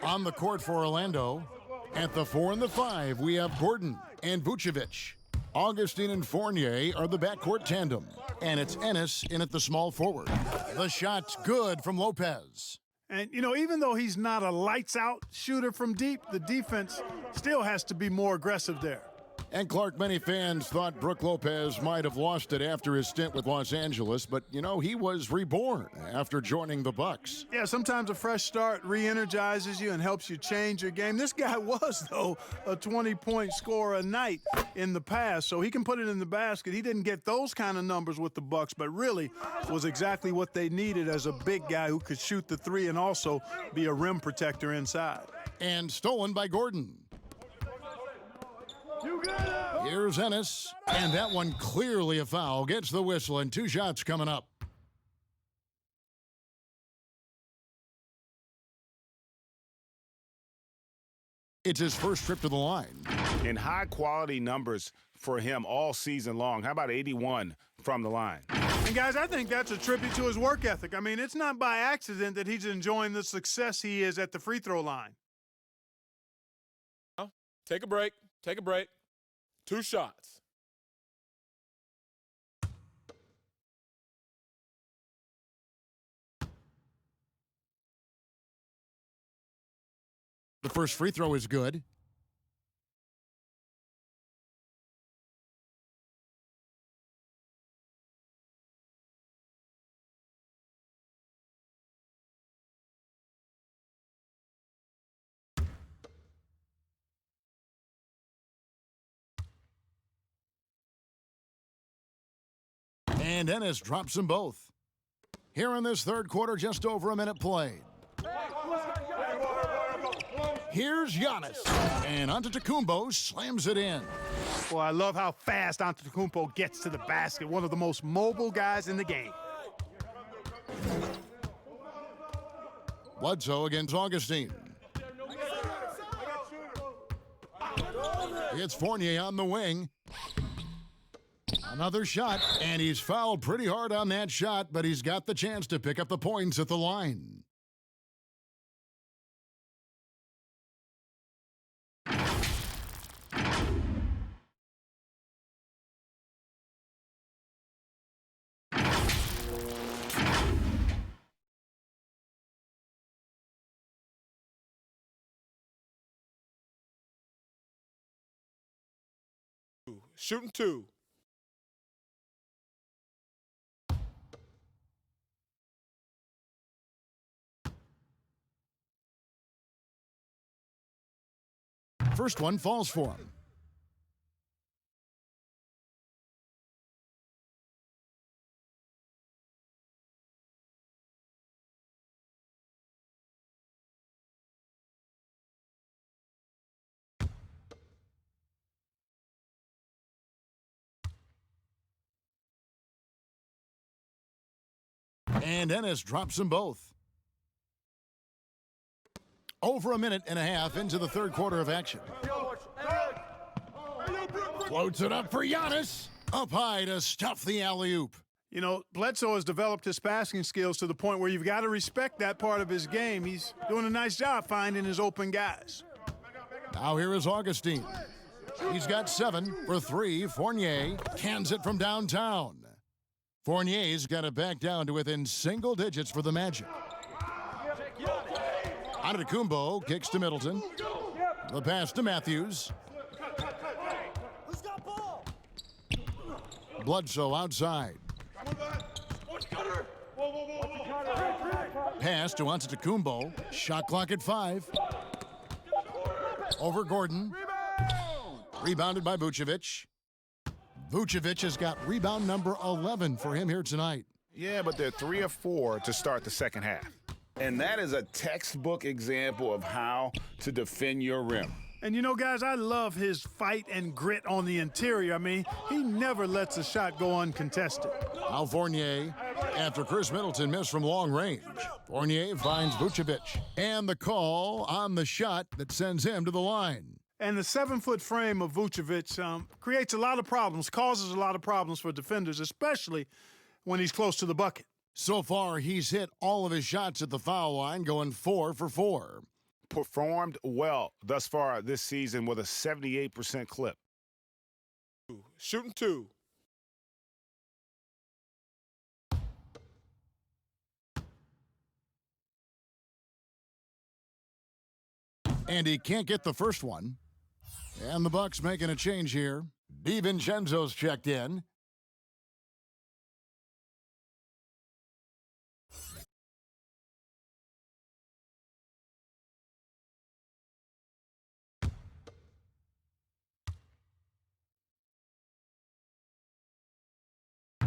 On the court for Orlando, at the 4 and the 5, we have Gordon and Vucevic. Augustine and Fournier are the backcourt tandem, and it's Ennis in at the small forward. The shot's good from Lopez. And, you know, even though he's not a lights-out shooter from deep, the defense still has to be more aggressive there. And Clark, many fans thought Brook Lopez might have lost it after his stint with Los Angeles, but, you know, he was reborn after joining the Bucks. Yeah, sometimes a fresh start re-energizes you and helps you change your game. This guy was, though, a 20-point scorer a night in the past, so he can put it in the basket. He didn't get those kind of numbers with the Bucks, but really was exactly what they needed as a big guy who could shoot the three and also be a rim protector inside. And stolen by Gordon. Here's Ennis, and that one clearly a foul. Gets the whistle, and 2 shots coming up. It's his first trip to the line. And high-quality numbers for him all season long. How about 81 from the line? And, guys, I think that's a tribute to his work ethic. I mean, it's not by accident that he's enjoying the success he is at the free throw line. Take a break. Take a break. 2 shots. The first free throw is good. And Ennis drops them both. Here in this third quarter, just over a minute played. Here's Giannis. And Antetokounmpo slams it in. Well, I love how fast Antetokounmpo gets to the basket. One of the most mobile guys in the game. Bledsoe against Augustine. It's Fournier on the wing. Another shot, and he's fouled pretty hard on that shot, but he's got the chance to pick up the points at the line. Shooting 2. First one falls for him. And Ennis drops them both. Over a minute and a half into the third quarter of action. Floats it up for Giannis. Up high to stuff the alley-oop. You know, Bledsoe has developed his passing skills to the point where you've got to respect that part of his game. He's doing a nice job finding his open guys. Now here is Augustine. He's got 7 for 3. Fournier cans it from downtown. Fournier's got it back down to within single digits for the Magic. Antetokounmpo kicks to Middleton. The pass to Matthews. Bledsoe outside. Pass to Antetokounmpo. Shot clock at 5. Over Gordon. Rebounded by Vucevic. Vucevic has got rebound number 11 for him here tonight. Yeah, but they're 3 of 4 to start the second half. And that is a textbook example of how to defend your rim. And you know, guys, I love his fight and grit on the interior. I mean, he never lets a shot go uncontested. Now Fournier, after Chris Middleton missed from long range. Fournier finds Vucevic. And the call on the shot that sends him to the line. And the 7-foot frame of Vucevic creates a lot of problems, causes a lot of problems for defenders, especially when he's close to the bucket. So far, he's hit all of his shots at the foul line, going 4 for 4. Performed well thus far this season with a 78% clip. Shooting 2. And he can't get the first one. And the Bucks making a change here. DiVincenzo's checked in.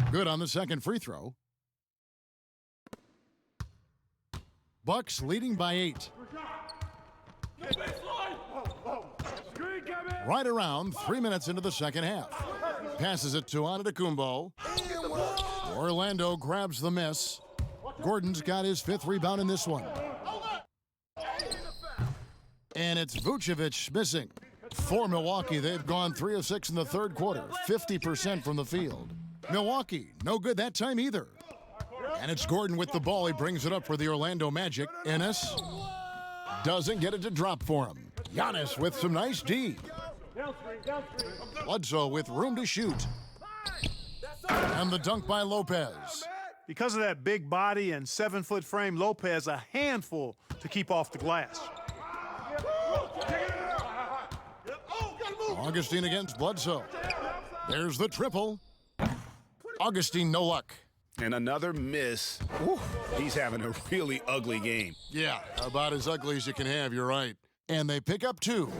Good on the second free throw. Bucks leading by 8. Right around 3 minutes into the second half. Passes it to Antetokounmpo. Orlando grabs the miss. Gordon's got his 5th rebound in this one. And it's Vucevic missing. For Milwaukee, they've gone 3 of 6 in the third quarter, 50% from the field. Milwaukee, no good that time either. And it's Gordon with the ball. He brings it up for the Orlando Magic. Ennis doesn't get it to drop for him. Giannis with some nice D. Bledsoe with room to shoot. And the dunk by Lopez. Because of that big body and 7-foot frame, Lopez a handful to keep off the glass. Augustine against Bledsoe. There's the triple. Augustine, no luck. And another miss. Ooh, he's having a really ugly game. Yeah, about as ugly as you can have, you're right. And they pick up 2.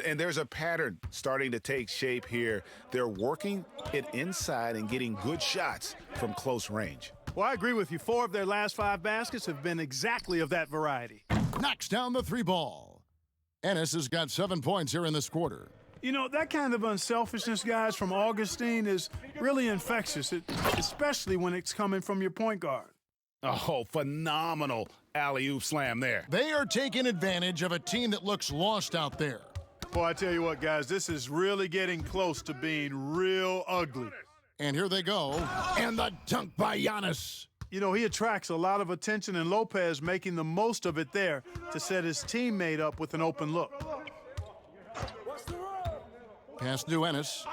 And there's a pattern starting to take shape here. They're working it inside and getting good shots from close range. Well, I agree with you. 4 of their last 5 baskets have been exactly of that variety. Knocks down the 3 ball. Ennis has got 7 points here in this quarter. You know, that kind of unselfishness, guys, from Augustine is really infectious, especially when it's coming from your point guard. Oh, phenomenal alley-oop slam there. They are taking advantage of a team that looks lost out there. Boy, I tell you what, guys, this is really getting close to being real ugly. And here they go. And the dunk by Giannis. You know, he attracts a lot of attention, and Lopez making the most of it there to set his teammate up with an open look. Pass to Ennis.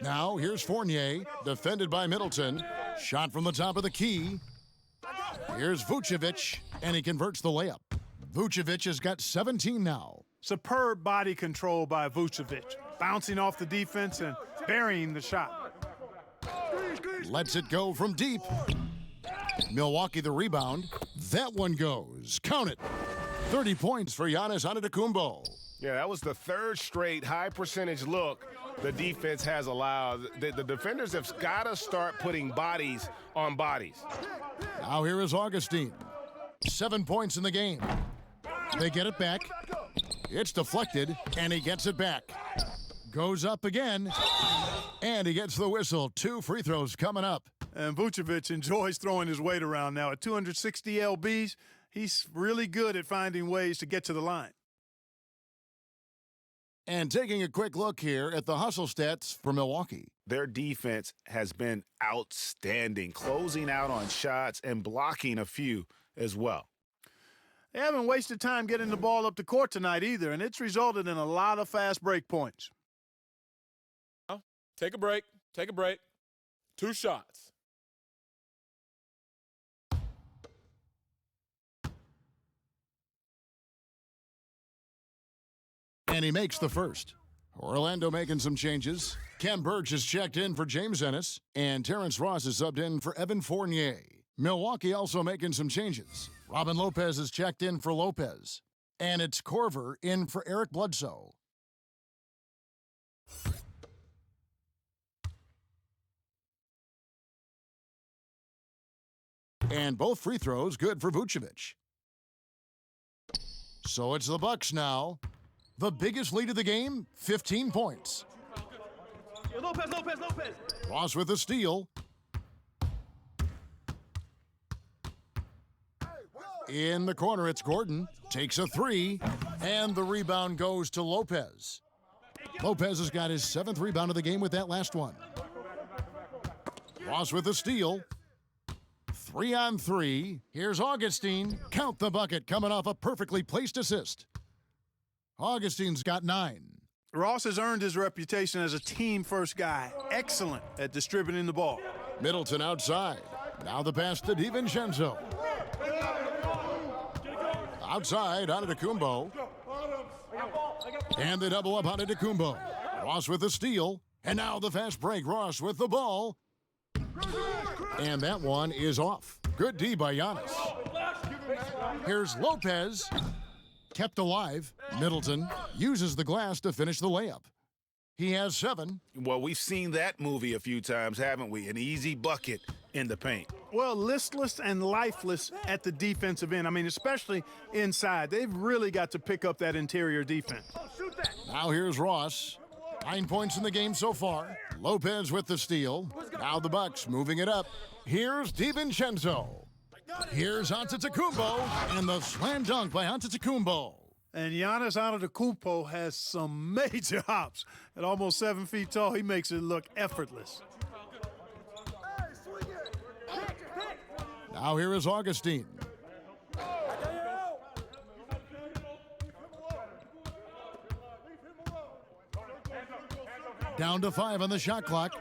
Now, here's Fournier, defended by Middleton. Shot from the top of the key. Here's Vucevic, and he converts the layup. Vucevic has got 17 now. Superb body control by Vucevic, bouncing off the defense and burying the shot. Lets it go from deep. Milwaukee the rebound. That one goes. Count it. 30 points for Giannis Antetokounmpo. Yeah, that was the 3rd straight high-percentage look the defense has allowed. The defenders have got to start putting bodies on bodies. Now here is Augustine. 7 points in the game. They get it back. It's deflected, and he gets it back. Goes up again, and he gets the whistle. 2 free throws coming up. And Vucevic enjoys throwing his weight around now. At 260 lbs, he's really good at finding ways to get to the line. And taking a quick look here at the hustle stats for Milwaukee. Their defense has been outstanding, closing out on shots and blocking a few as well. They haven't wasted time getting the ball up the court tonight either, and it's resulted in a lot of fast break points. Take a break. Take a break. 2 shots. And he makes the first. Orlando making some changes. Kem Burge is checked in for James Ennis, and Terrence Ross is subbed in for Evan Fournier. Milwaukee also making some changes. Robin Lopez is checked in for Lopez. And it's Corver in for Eric Bledsoe. And both free throws good for Vucevic. So it's the Bucks now. The biggest lead of the game, 15 points. Lopez. Ross with the steal. In the corner, it's Gordon. Takes a three, and the rebound goes to Lopez. Lopez has got his 7th rebound of the game with that last one. Ross with the steal. 3-on-3. Here's Augustine. Count the bucket, coming off a perfectly placed assist. Augustine's got 9. Ross has earned his reputation as a team-first guy. Excellent at distributing the ball. Middleton outside. Now the pass to DiVincenzo. Outside, Antetokounmpo. And they double up Antetokounmpo. Ross with the steal. And now the fast break. Ross with the ball. And that one is off. Good D by Giannis. Here's Lopez. Kept alive. Middleton uses the glass to finish the layup. He has 7. Well, we've seen that movie a few times, haven't we? An easy bucket in the paint. Well, listless and lifeless at the defensive end. I mean, especially inside. They've really got to pick up that interior defense. Now here's Ross. 9 points in the game so far. Lopez with the steal. Now the Bucks moving it up. Here's DiVincenzo. Here's Antetokounmpo, and the slam dunk by Antetokounmpo. And Giannis Antetokounmpo has some major hops. At almost 7 feet tall, he makes it look effortless. Now here is Augustine. Down to 5 on the shot clock.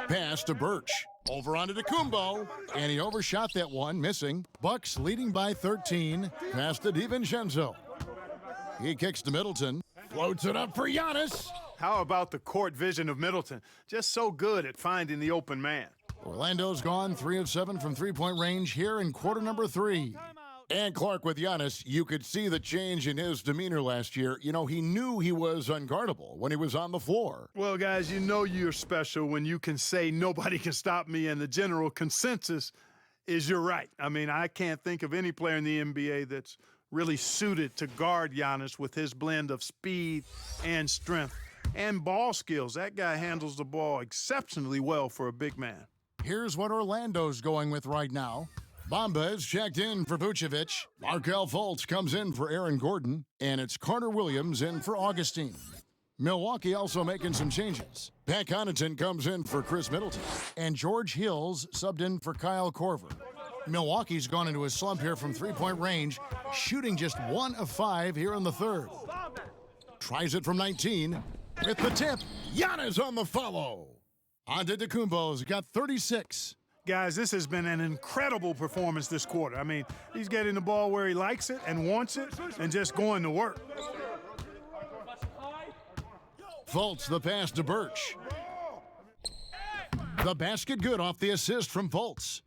Pass to Birch. Over onto Antetokounmpo, and he overshot that one, missing. Bucks leading by 13. Pass to DiVincenzo. He kicks to Middleton. Floats it up for Giannis. How about the court vision of Middleton? Just so good at finding the open man. Orlando's gone 3 of 7 from three-point range here in quarter number 3. And Clark with Giannis, you could see the change in his demeanor last year. You know, he knew he was unguardable when he was on the floor. Well, guys, you know you're special when you can say nobody can stop me, and the general consensus is you're right. I mean, I can't think of any player in the NBA that's really suited to guard Giannis with his blend of speed and strength and ball skills. That guy handles the ball exceptionally well for a big man. Here's what Orlando's going with right now. Bamba is checked in for Vucevic. Markelle Fultz comes in for Aaron Gordon. And it's Carter Williams in for Augustine. Milwaukee also making some changes. Pat Connaughton comes in for Chris Middleton. And George Hills subbed in for Kyle Korver. Milwaukee's gone into a slump here from three-point range, shooting just 1 of 5 here in the third. Tries it from 19. With the tip, Giannis on the follow. Antetokounmpo's got 36. Guys, this has been an incredible performance this quarter. I mean, he's getting the ball where he likes it and wants it and just going to work. Fultz the pass to Birch. The basket good off the assist from Fultz.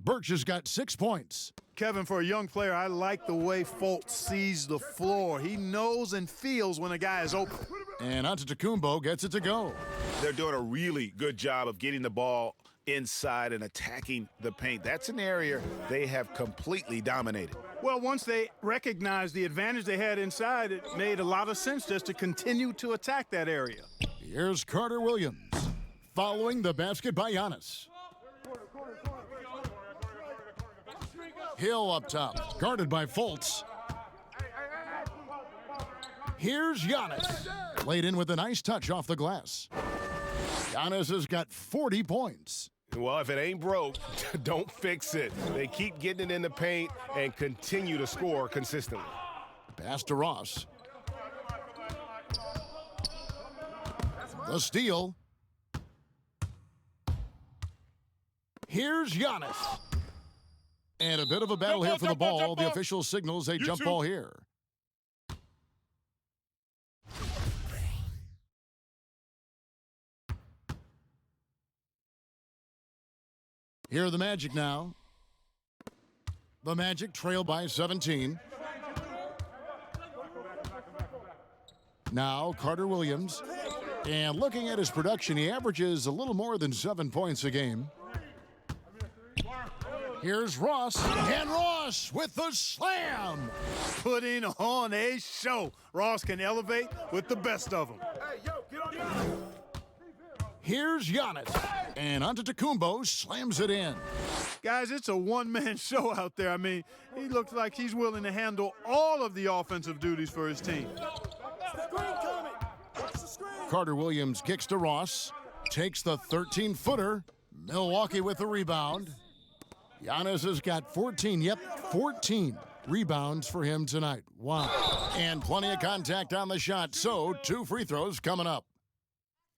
Birch has got 6 points. Kevin, for a young player, I like the way Fultz sees the floor. He knows and feels when a guy is open. And Antetokounmpo gets it to go. They're doing a really good job of getting the ball inside and attacking the paint. That's an area they have completely dominated. Well, once they recognized the advantage they had inside, it made a lot of sense just to continue to attack that area. Here's Carter Williams, following the basket by Giannis. Hill up top, guarded by Fultz. Here's Giannis, laid in with a nice touch off the glass. Giannis has got 40 points. Well, if it ain't broke, don't fix it. They keep getting it in the paint and continue to score consistently. Pass to Ross. The steal. Here's Giannis. And a bit of a battle here for the ball. The official signals a jump ball here. Here are the Magic now. The Magic trail by 17. Now Carter Williams. And looking at his production, he averages a little more than 7 points a game. Here's Ross, and Ross with the slam. Putting on a show. Ross can elevate with the best of them. Here's Giannis, and Antetokounmpo slams it in. Guys, it's a one-man show out there. I mean, he looks like he's willing to handle all of the offensive duties for his team. Carter Williams kicks to Ross, takes the 13-footer. Milwaukee with the rebound. Giannis has got 14 rebounds for him tonight. Wow. And plenty of contact on the shot, so 2 free throws coming up.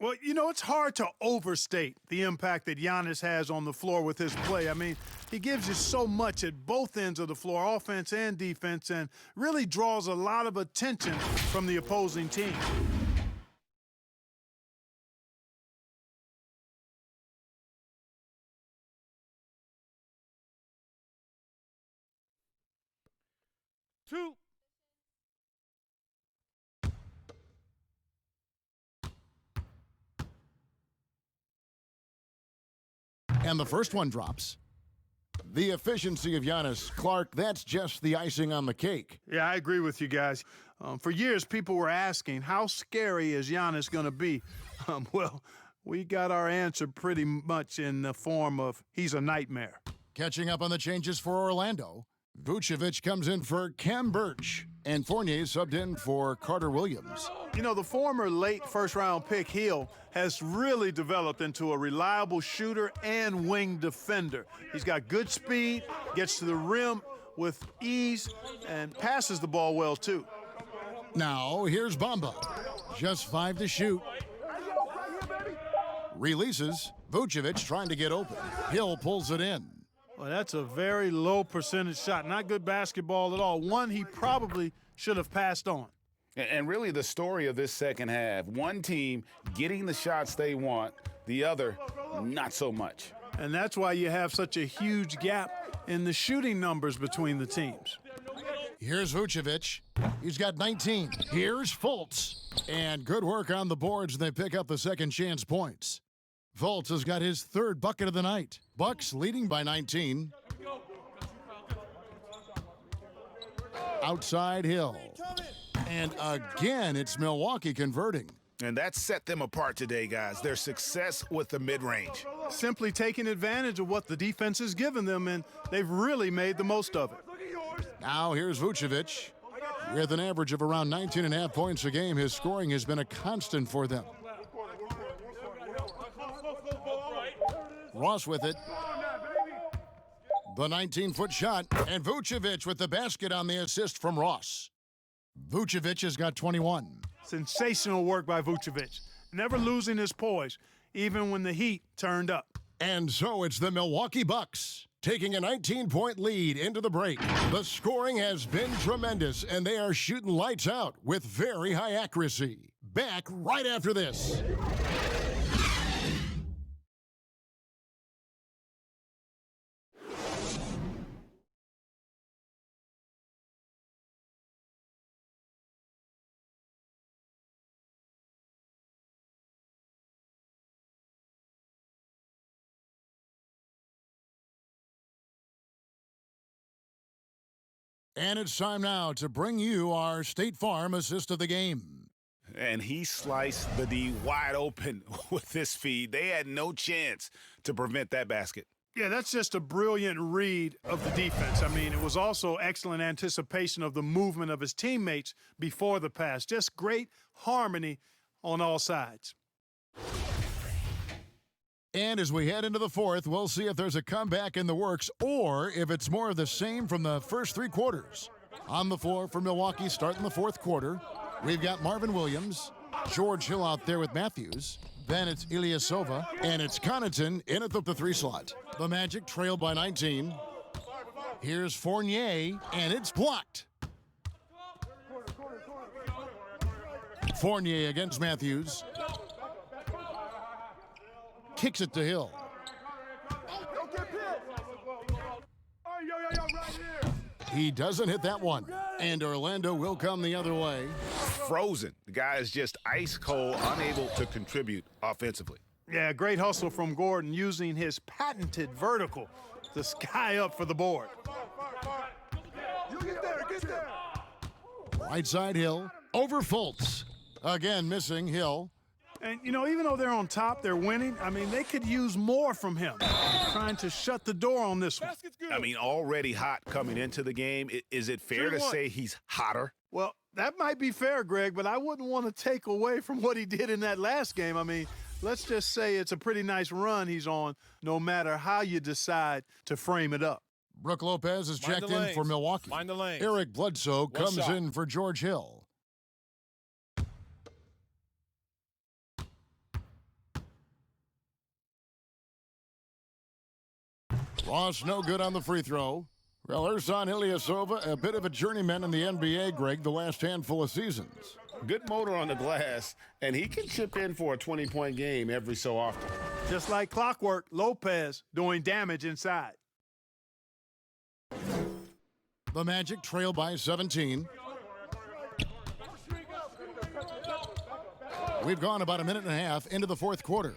Well, you know, it's hard to overstate the impact that Giannis has on the floor with his play. I mean, he gives you so much at both ends of the floor, offense and defense, and really draws a lot of attention from the opposing team. Two. And the first one drops. The efficiency of Giannis, Clark, that's just the icing on the cake. Yeah, I agree with you guys. For years, people were asking, how scary is Giannis going to be? Well, we got our answer pretty much in the form of he's a nightmare. Catching up on the changes for Orlando, Vucevic comes in for Cam Birch, and Fournier subbed in for Carter Williams. You know, the former late first-round pick, Hill, has really developed into a reliable shooter and wing defender. He's got good speed, gets to the rim with ease, and passes the ball well, too. Now, here's Bamba. Just 5 to shoot. Releases. Vucevic trying to get open. Hill pulls it in. Well, that's a very low percentage shot. Not good basketball at all. One he probably should have passed on. And really the story of this second half, one team getting the shots they want, the other not so much. And that's why you have such a huge gap in the shooting numbers between the teams. Here's Vucevic. He's got 19. Here's Fultz. And good work on the boards, and they pick up the second chance points. Fultz has got his 3rd bucket of the night. Bucks leading by 19. Outside Hill. And again, it's Milwaukee converting. And that set them apart today, guys. Their success with the mid-range. Simply taking advantage of what the defense has given them, and they've really made the most of it. Now here's Vucevic. With an average of around 19.5 points a game, his scoring has been a constant for them. Ross with it. The 19-foot shot, and Vucevic with the basket on the assist from Ross. Vucevic has got 21. Sensational work by Vucevic. Never losing his poise, even when the heat turned up. And so it's the Milwaukee Bucks taking a 19-point lead into the break. The scoring has been tremendous, and they are shooting lights out with very high accuracy. Back right after this. And it's time now to bring you our State Farm assist of the game. And he sliced the D wide open with this feed. They had no chance to prevent that basket. Yeah, that's just a brilliant read of the defense. I mean, it was also excellent anticipation of the movement of his teammates before the pass. Just great harmony on all sides. And as we head into the 4th, we'll see if there's a comeback in the works or if it's more of the same from the first 3 quarters. On the floor for Milwaukee starting the 4th quarter, we've got Marvin Williams, George Hill out there with Matthews. Then it's Ilyasova, and it's Connaughton in at the 3 slot. The Magic trail by 19. Here's Fournier, and it's blocked. Fournier against Matthews. Kicks it to Hill. He doesn't hit that one. And Orlando will come the other way. Frozen. The guy is just ice cold, unable to contribute offensively. Yeah, great hustle from Gordon using his patented vertical the sky up for the board. You get there, get there. Right side Hill, over Fultz. Again, missing Hill. And, you know, even though they're on top, they're winning. I mean, they could use more from him. Trying to shut the door on this one. I mean, already hot coming into the game. Is it fair to say he's hotter? Well, that might be fair, Greg, but I wouldn't want to take away from what he did in that last game. I mean, let's just say it's a pretty nice run he's on, no matter how you decide to frame it up. Brooke Lopez is checked in for Milwaukee. Mind the lanes. Eric Bledsoe comes in for George Hill. Ross no good on the free throw. Well, Ersan Ilyasova, a bit of a journeyman in the NBA, Greg, the last handful of seasons. Good motor on the glass, and he can chip in for a 20-point game every so often. Just like clockwork, Lopez doing damage inside. The Magic trail by 17. We've gone about a minute and a half into the fourth quarter.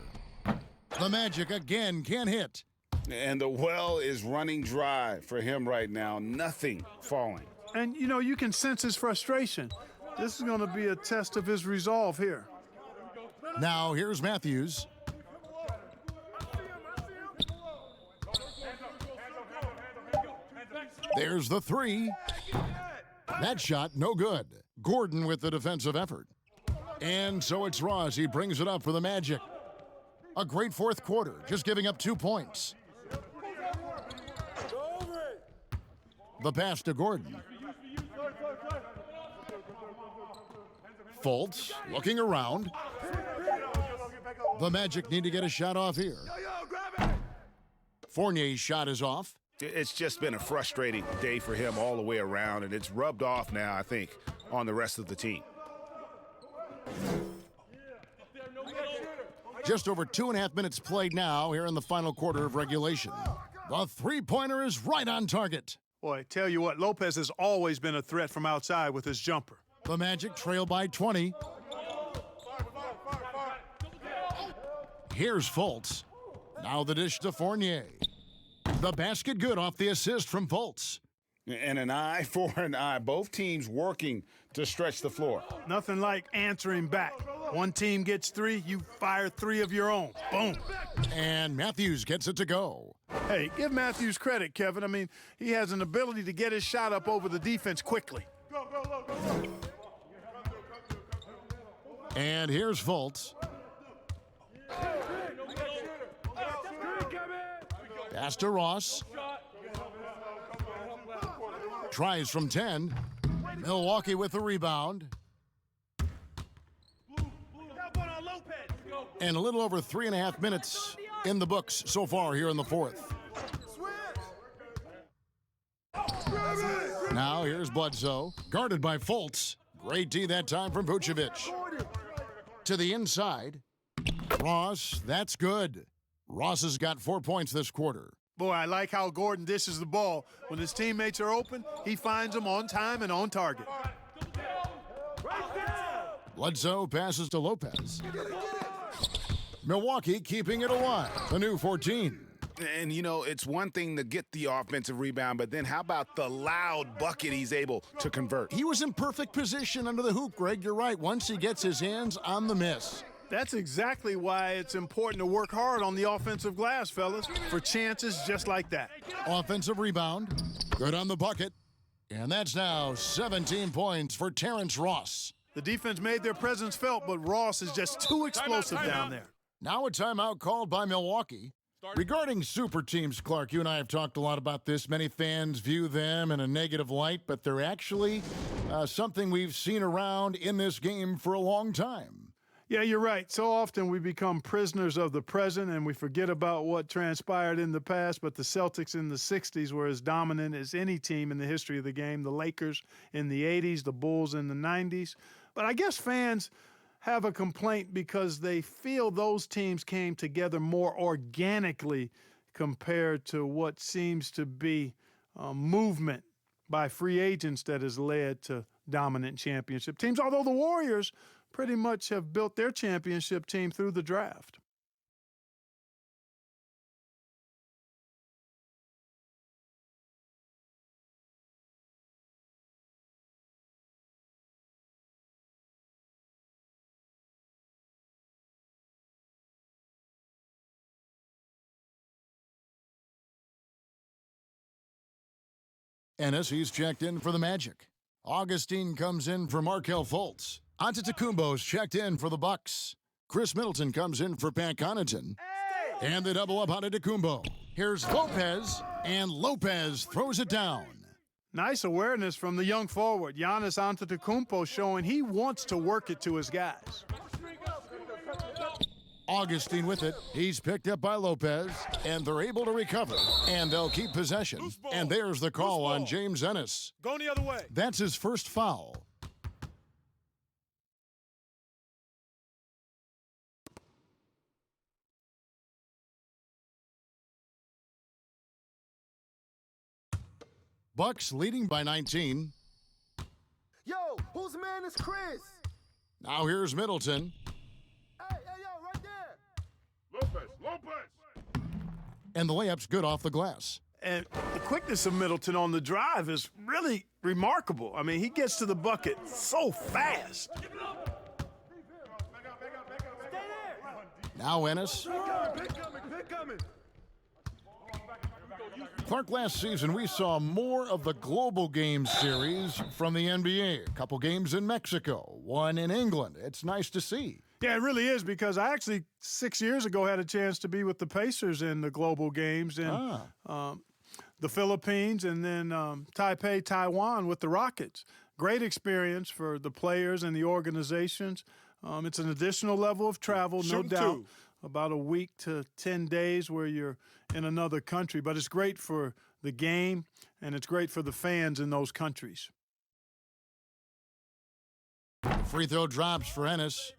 The Magic again can't hit. And the well is running dry for him right now. Nothing falling. And, you know, you can sense his frustration. This is going to be a test of his resolve here. Now, here's Matthews. There's the three. That shot, no good. Gordon with the defensive effort. And so it's Ross. He brings it up for the Magic. A great fourth quarter, just giving up 2 points. The pass to Gordon. Fultz looking around. The Magic need to get a shot off here. Fournier's shot is off. It's just been a frustrating day for him all the way around, and it's rubbed off now, I think, on the rest of the team. Just over 2.5 minutes played now here in the final quarter of regulation. The three-pointer is right on target. Boy, tell you what, Lopez has always been a threat from outside with his jumper. The Magic trail by 20. Here's Fultz. Now the dish to Fournier. The basket good off the assist from Fultz. And an eye for an eye. Both teams working to stretch the floor. Nothing like answering back. One team gets three, you fire three of your own. Boom. And Matthews gets it to go. Hey, give Matthews credit, Kevin. I mean, he has an ability to get his shot up over the defense quickly. And here's Fultz. Pass to Ross. Tries from 10. Milwaukee with the rebound. And a little over 3.5 minutes in the books so far here in the fourth. Now here's Bledsoe, guarded by Fultz. Great D that time from Vucevic. To the inside. Ross, that's good. Ross has got 4 points this quarter. Boy, I like how Gordon dishes the ball. When his teammates are open, he finds them on time and on target. Bledsoe passes to Lopez. Milwaukee keeping it alive. The new 14. And, you know, it's one thing to get the offensive rebound, but then how about the loud bucket he's able to convert? He was in perfect position under the hoop, Greg. You're right. Once he gets his hands on the miss. That's exactly why it's important to work hard on the offensive glass, fellas, for chances just like that. Offensive rebound. Good on the bucket. And that's now 17 points for Terrence Ross. The defense made their presence felt, but Ross is just too explosive down there. Now a timeout called by Milwaukee. Regarding super teams, Clark, you and I have talked a lot about this. Many fans view them in a negative light, but they're actually something we've seen around in this game for a long time. Yeah, you're right. So often we become prisoners of the present and we forget about what transpired in the past, but the Celtics in the 60s were as dominant as any team in the history of the game. The Lakers in the 80s, the Bulls in the 90s. But I guess fans have a complaint because they feel those teams came together more organically compared to what seems to be movement by free agents that has led to dominant championship teams, although the Warriors pretty much have built their championship team through the draft. Ennis, he's checked in for the Magic. Augustine comes in for Markelle Fultz. Antetokounmpo's checked in for the Bucks. Chris Middleton comes in for Pat Connaughton. And they double up Antetokounmpo. Here's Lopez, and Lopez throws it down. Nice awareness from the young forward, Giannis Antetokounmpo, showing he wants to work it to his guys. Augustine with it. He's picked up by Lopez, and they're able to recover. And they'll keep possession. And there's the call on James Ennis. Going the other way. That's his first foul. Bucks leading by 19. Yo, whose man is Chris? Now here's Middleton. Hey, yo, right there. Lopez. And the layup's good off the glass. And the quickness of Middleton on the drive is really remarkable. I mean, he gets to the bucket so fast. Now Ennis. Pick coming. Clark, last season we saw more of the global game series from the NBA. A couple games in Mexico, one in England. It's nice to see. Yeah, it really is, because I actually 6 years ago had a chance to be with the Pacers in the global games in the Philippines, and then Taipei, Taiwan with the Rockets. Great experience for the players and the organizations. It's an additional level of travel, no doubt. About a week to 10 days where you're in another country. But it's great for the game, and it's great for the fans in those countries. Free throw drops for Ennis.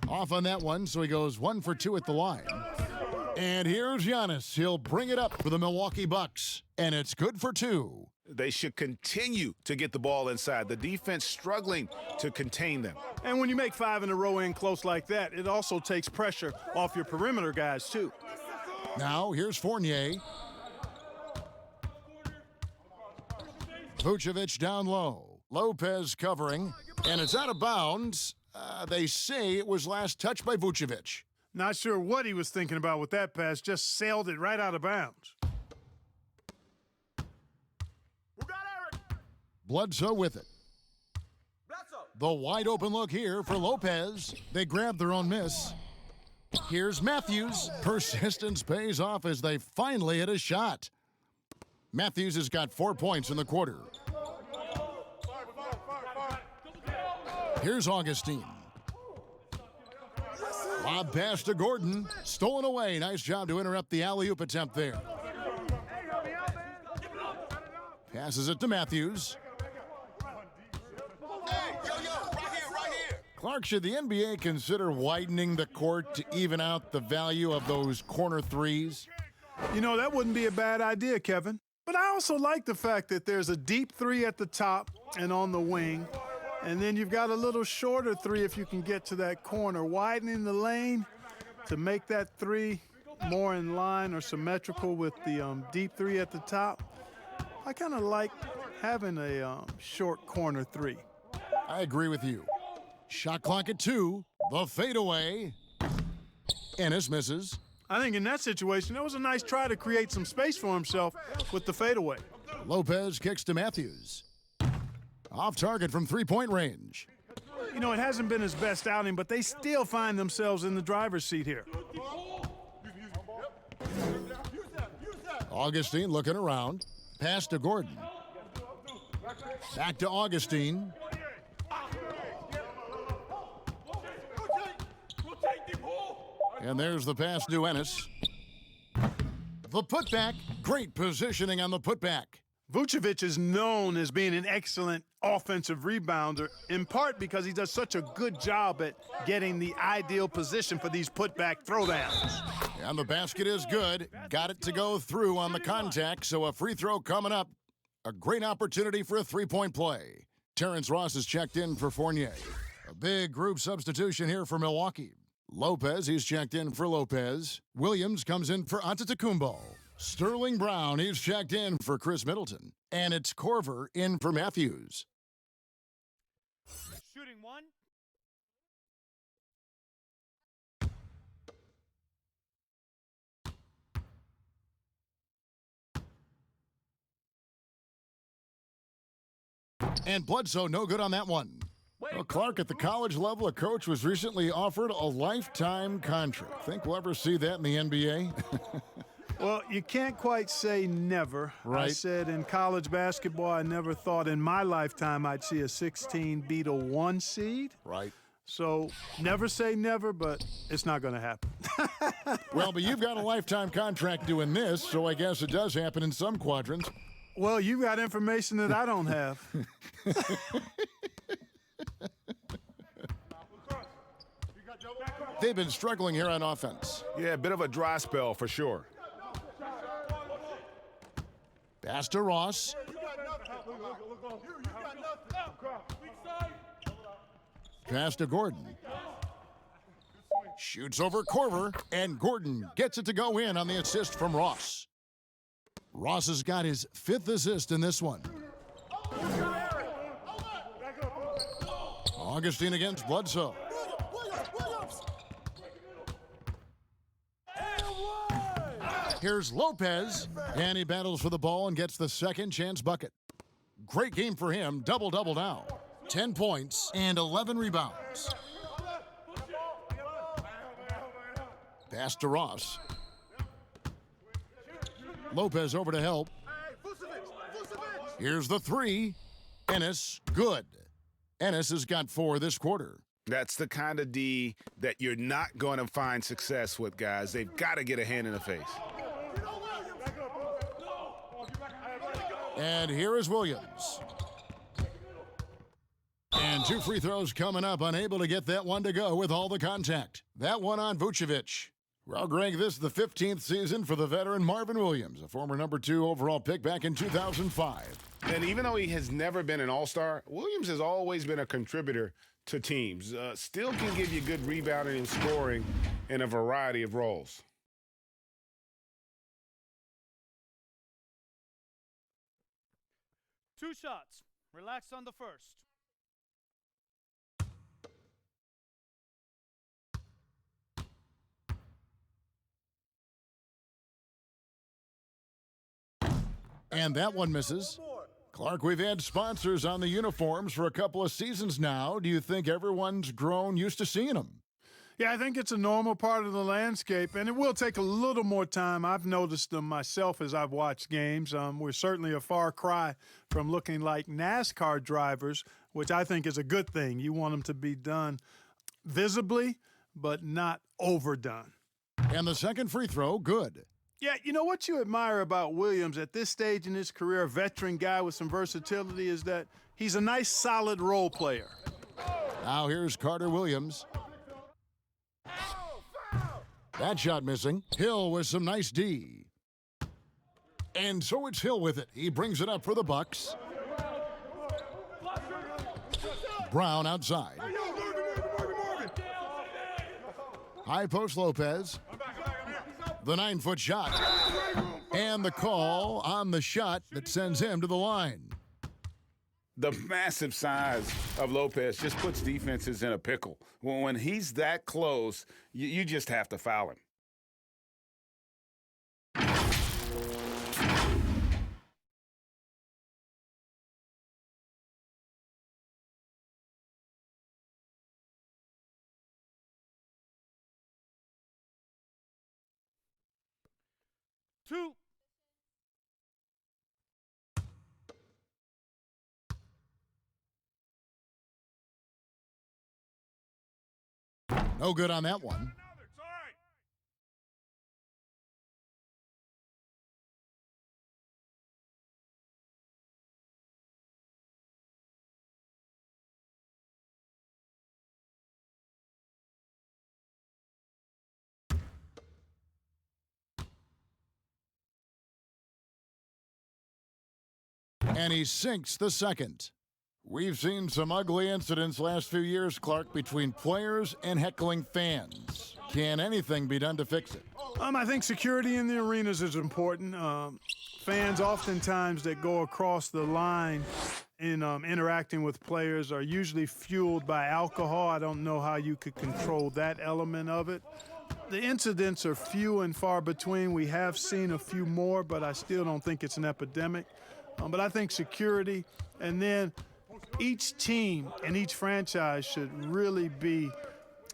Off on that one, so he goes 1 for 2 at the line. And here's Giannis. He'll bring it up for the Milwaukee Bucks, and it's good for 2. They should continue to get the ball inside. The defense struggling to contain them. And when you make 5 in a row in close like that, it also takes pressure off your perimeter guys, too. Now, here's Fournier. Vucevic down low. Lopez covering, and it's out of bounds. They say it was last touched by Vucevic. Not sure what he was thinking about with that pass. Just sailed it right out of bounds. Bledsoe with it. The wide open look here for Lopez. They grab their own miss. Here's Matthews. Persistence pays off as they finally hit a shot. Matthews has got 4 points in the quarter. Here's Augustine. Lob pass to Gordon. Stolen away. Nice job to interrupt the alley-oop attempt there. Passes it to Matthews. Clark, should the NBA consider widening the court to even out the value of those corner threes? You know, that wouldn't be a bad idea, Kevin. But I also like the fact that there's a deep three at the top and on the wing. And then you've got a little shorter three if you can get to that corner. Widening the lane to make that three more in line or symmetrical with the deep three at the top. I kind of like having a short corner three. I agree with you. Shot clock at 2. The fadeaway. Ennis misses. I think in that situation, that was a nice try to create some space for himself with the fadeaway. Lopez kicks to Matthews. Off target from three-point range. You know, it hasn't been his best outing, but they still find themselves in the driver's seat here. Augustine looking around. Pass to Gordon. Back to Augustine. And there's the pass to Ennis. The putback. Great positioning on the putback. Vucevic is known as being an excellent offensive rebounder, in part because he does such a good job at getting the ideal position for these putback throwdowns. And the basket is good. Got it to go through on the contact, so a free throw coming up. A great opportunity for a three-point play. Terrence Ross is checked in for Fournier. A big group substitution here for Milwaukee. Lopez, he's checked in for Lopez. Williams comes in for Antetokounmpo. Sterling Brown, he's checked in for Chris Middleton. And it's Corver in for Matthews. Shooting one. And Bledsoe, no good on that one. Well, Clark, at the college level, a coach was recently offered a lifetime contract. Think we'll ever see that in the NBA? Well, you can't quite say never. Right. I said in college basketball, I never thought in my lifetime I'd see a 16 beat a 1 seed. Right. So never say never, but it's not going to happen. Well, but you've got a lifetime contract doing this, so I guess it does happen in some quadrants. Well, you got information that I don't have. They've been struggling here on offense. Yeah, a bit of a dry spell for sure. Pass to Ross. Pass to Gordon. Shoots over Corver, and Gordon gets it to go in on the assist from Ross. Ross has got his 5th assist in this one. Augustine against Bledsoe. Here's Lopez, and he battles for the ball and gets the second chance bucket. Great game for him, double-double now. 10 points and 11 rebounds. Pass to Ross. Lopez over to help. Here's the 3. Ennis, good. Ennis has got 4 this quarter. That's the kind of D that you're not going to find success with, guys. They've got to get a hand in the face. And here is Williams. And 2 free throws coming up, unable to get that one to go with all the contact. That one on Vucevic. Well, Greg, this is the 15th season for the veteran Marvin Williams, a former number 2 overall pick back in 2005. And even though he has never been an all-star, Williams has always been a contributor to teams. Still can give you good rebounding and scoring in a variety of roles. Two shots. Relax on the first. And that one misses. Clark, we've had sponsors on the uniforms for a couple of seasons now. Do you think everyone's grown used to seeing them? Yeah, I think it's a normal part of the landscape, and it will take a little more time. I've noticed them myself as I've watched games. We're certainly a far cry from looking like NASCAR drivers, which I think is a good thing. You want them to be done visibly, but not overdone. And the second free throw, good. Yeah, you know what you admire about Williams at this stage in his career, a veteran guy with some versatility, is that he's a nice, solid role player. Now here's Carter Williams. That shot missing. Hill with some nice D. And so it's Hill with it. He brings it up for the Bucks. Brown outside. High post Lopez. The 9-foot shot. And the call on the shot that sends him to the line. The massive size of Lopez just puts defenses in a pickle. When he's that close, you just have to foul him. Two. No good on that one. And he sinks the second. We've seen some ugly incidents last few years, Clark, between players and heckling fans. Can anything be done to fix it? I think security in the arenas is important. Fans oftentimes that go across the line in interacting with players are usually fueled by alcohol. I don't know how you could control that element of it. The incidents are few and far between. We have seen a few more, but I still don't think it's an epidemic. But I think security, and then each team and each franchise should really be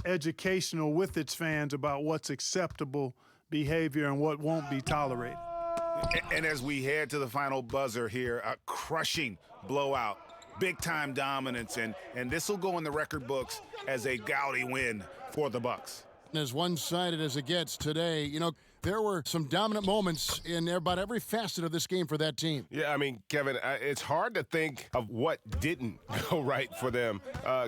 educational with its fans about what's acceptable behavior and what won't be tolerated. And as we head to the final buzzer here, a crushing blowout, big-time dominance, and this will go in the record books as a gaudy win for the Bucks. As one-sided as it gets today, you know, there were some dominant moments in about every facet of this game for that team. Yeah, I mean, Kevin, it's hard to think of what didn't go right for them.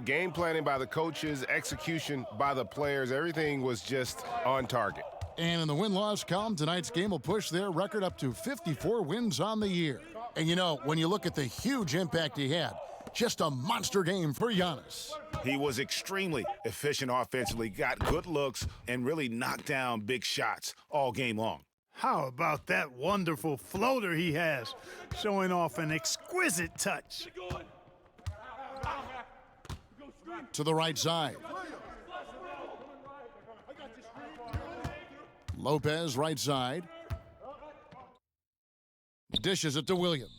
Game planning by the coaches, execution by the players, everything was just on target. And in the win-loss column, tonight's game will push their record up to 54 wins on the year. And you know, when you look at the huge impact he had, just a monster game for Giannis. He was extremely efficient offensively, got good looks, and really knocked down big shots all game long. How about that wonderful floater he has, showing off an exquisite touch? To the right side. Lopez, right side. Dishes it to Williams.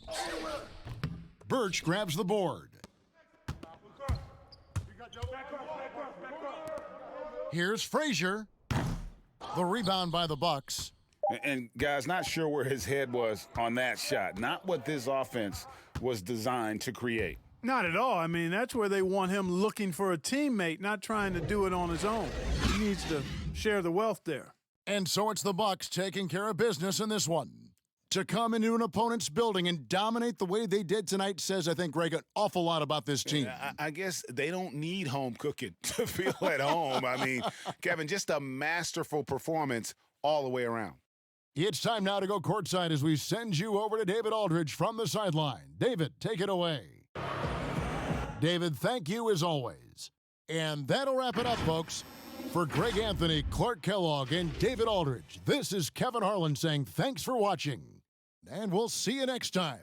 Birch grabs the board. Here's Frazier. The rebound by the Bucks. And guys, not sure where his head was on that shot. Not what this offense was designed to create. Not at all. I mean, that's where they want him looking for a teammate, not trying to do it on his own. He needs to share the wealth there. And so it's the Bucks taking care of business in this one. To come into an opponent's building and dominate the way they did tonight says, I think, Greg, an awful lot about this team. I guess they don't need home cooking to feel at home. I mean, Kevin, just a masterful performance all the way around. It's time now to go courtside as we send you over to David Aldridge from the sideline. David, take it away. David, thank you as always. And that'll wrap it up, folks. For Greg Anthony, Clark Kellogg, and David Aldridge, this is Kevin Harlan saying thanks for watching. And we'll see you next time.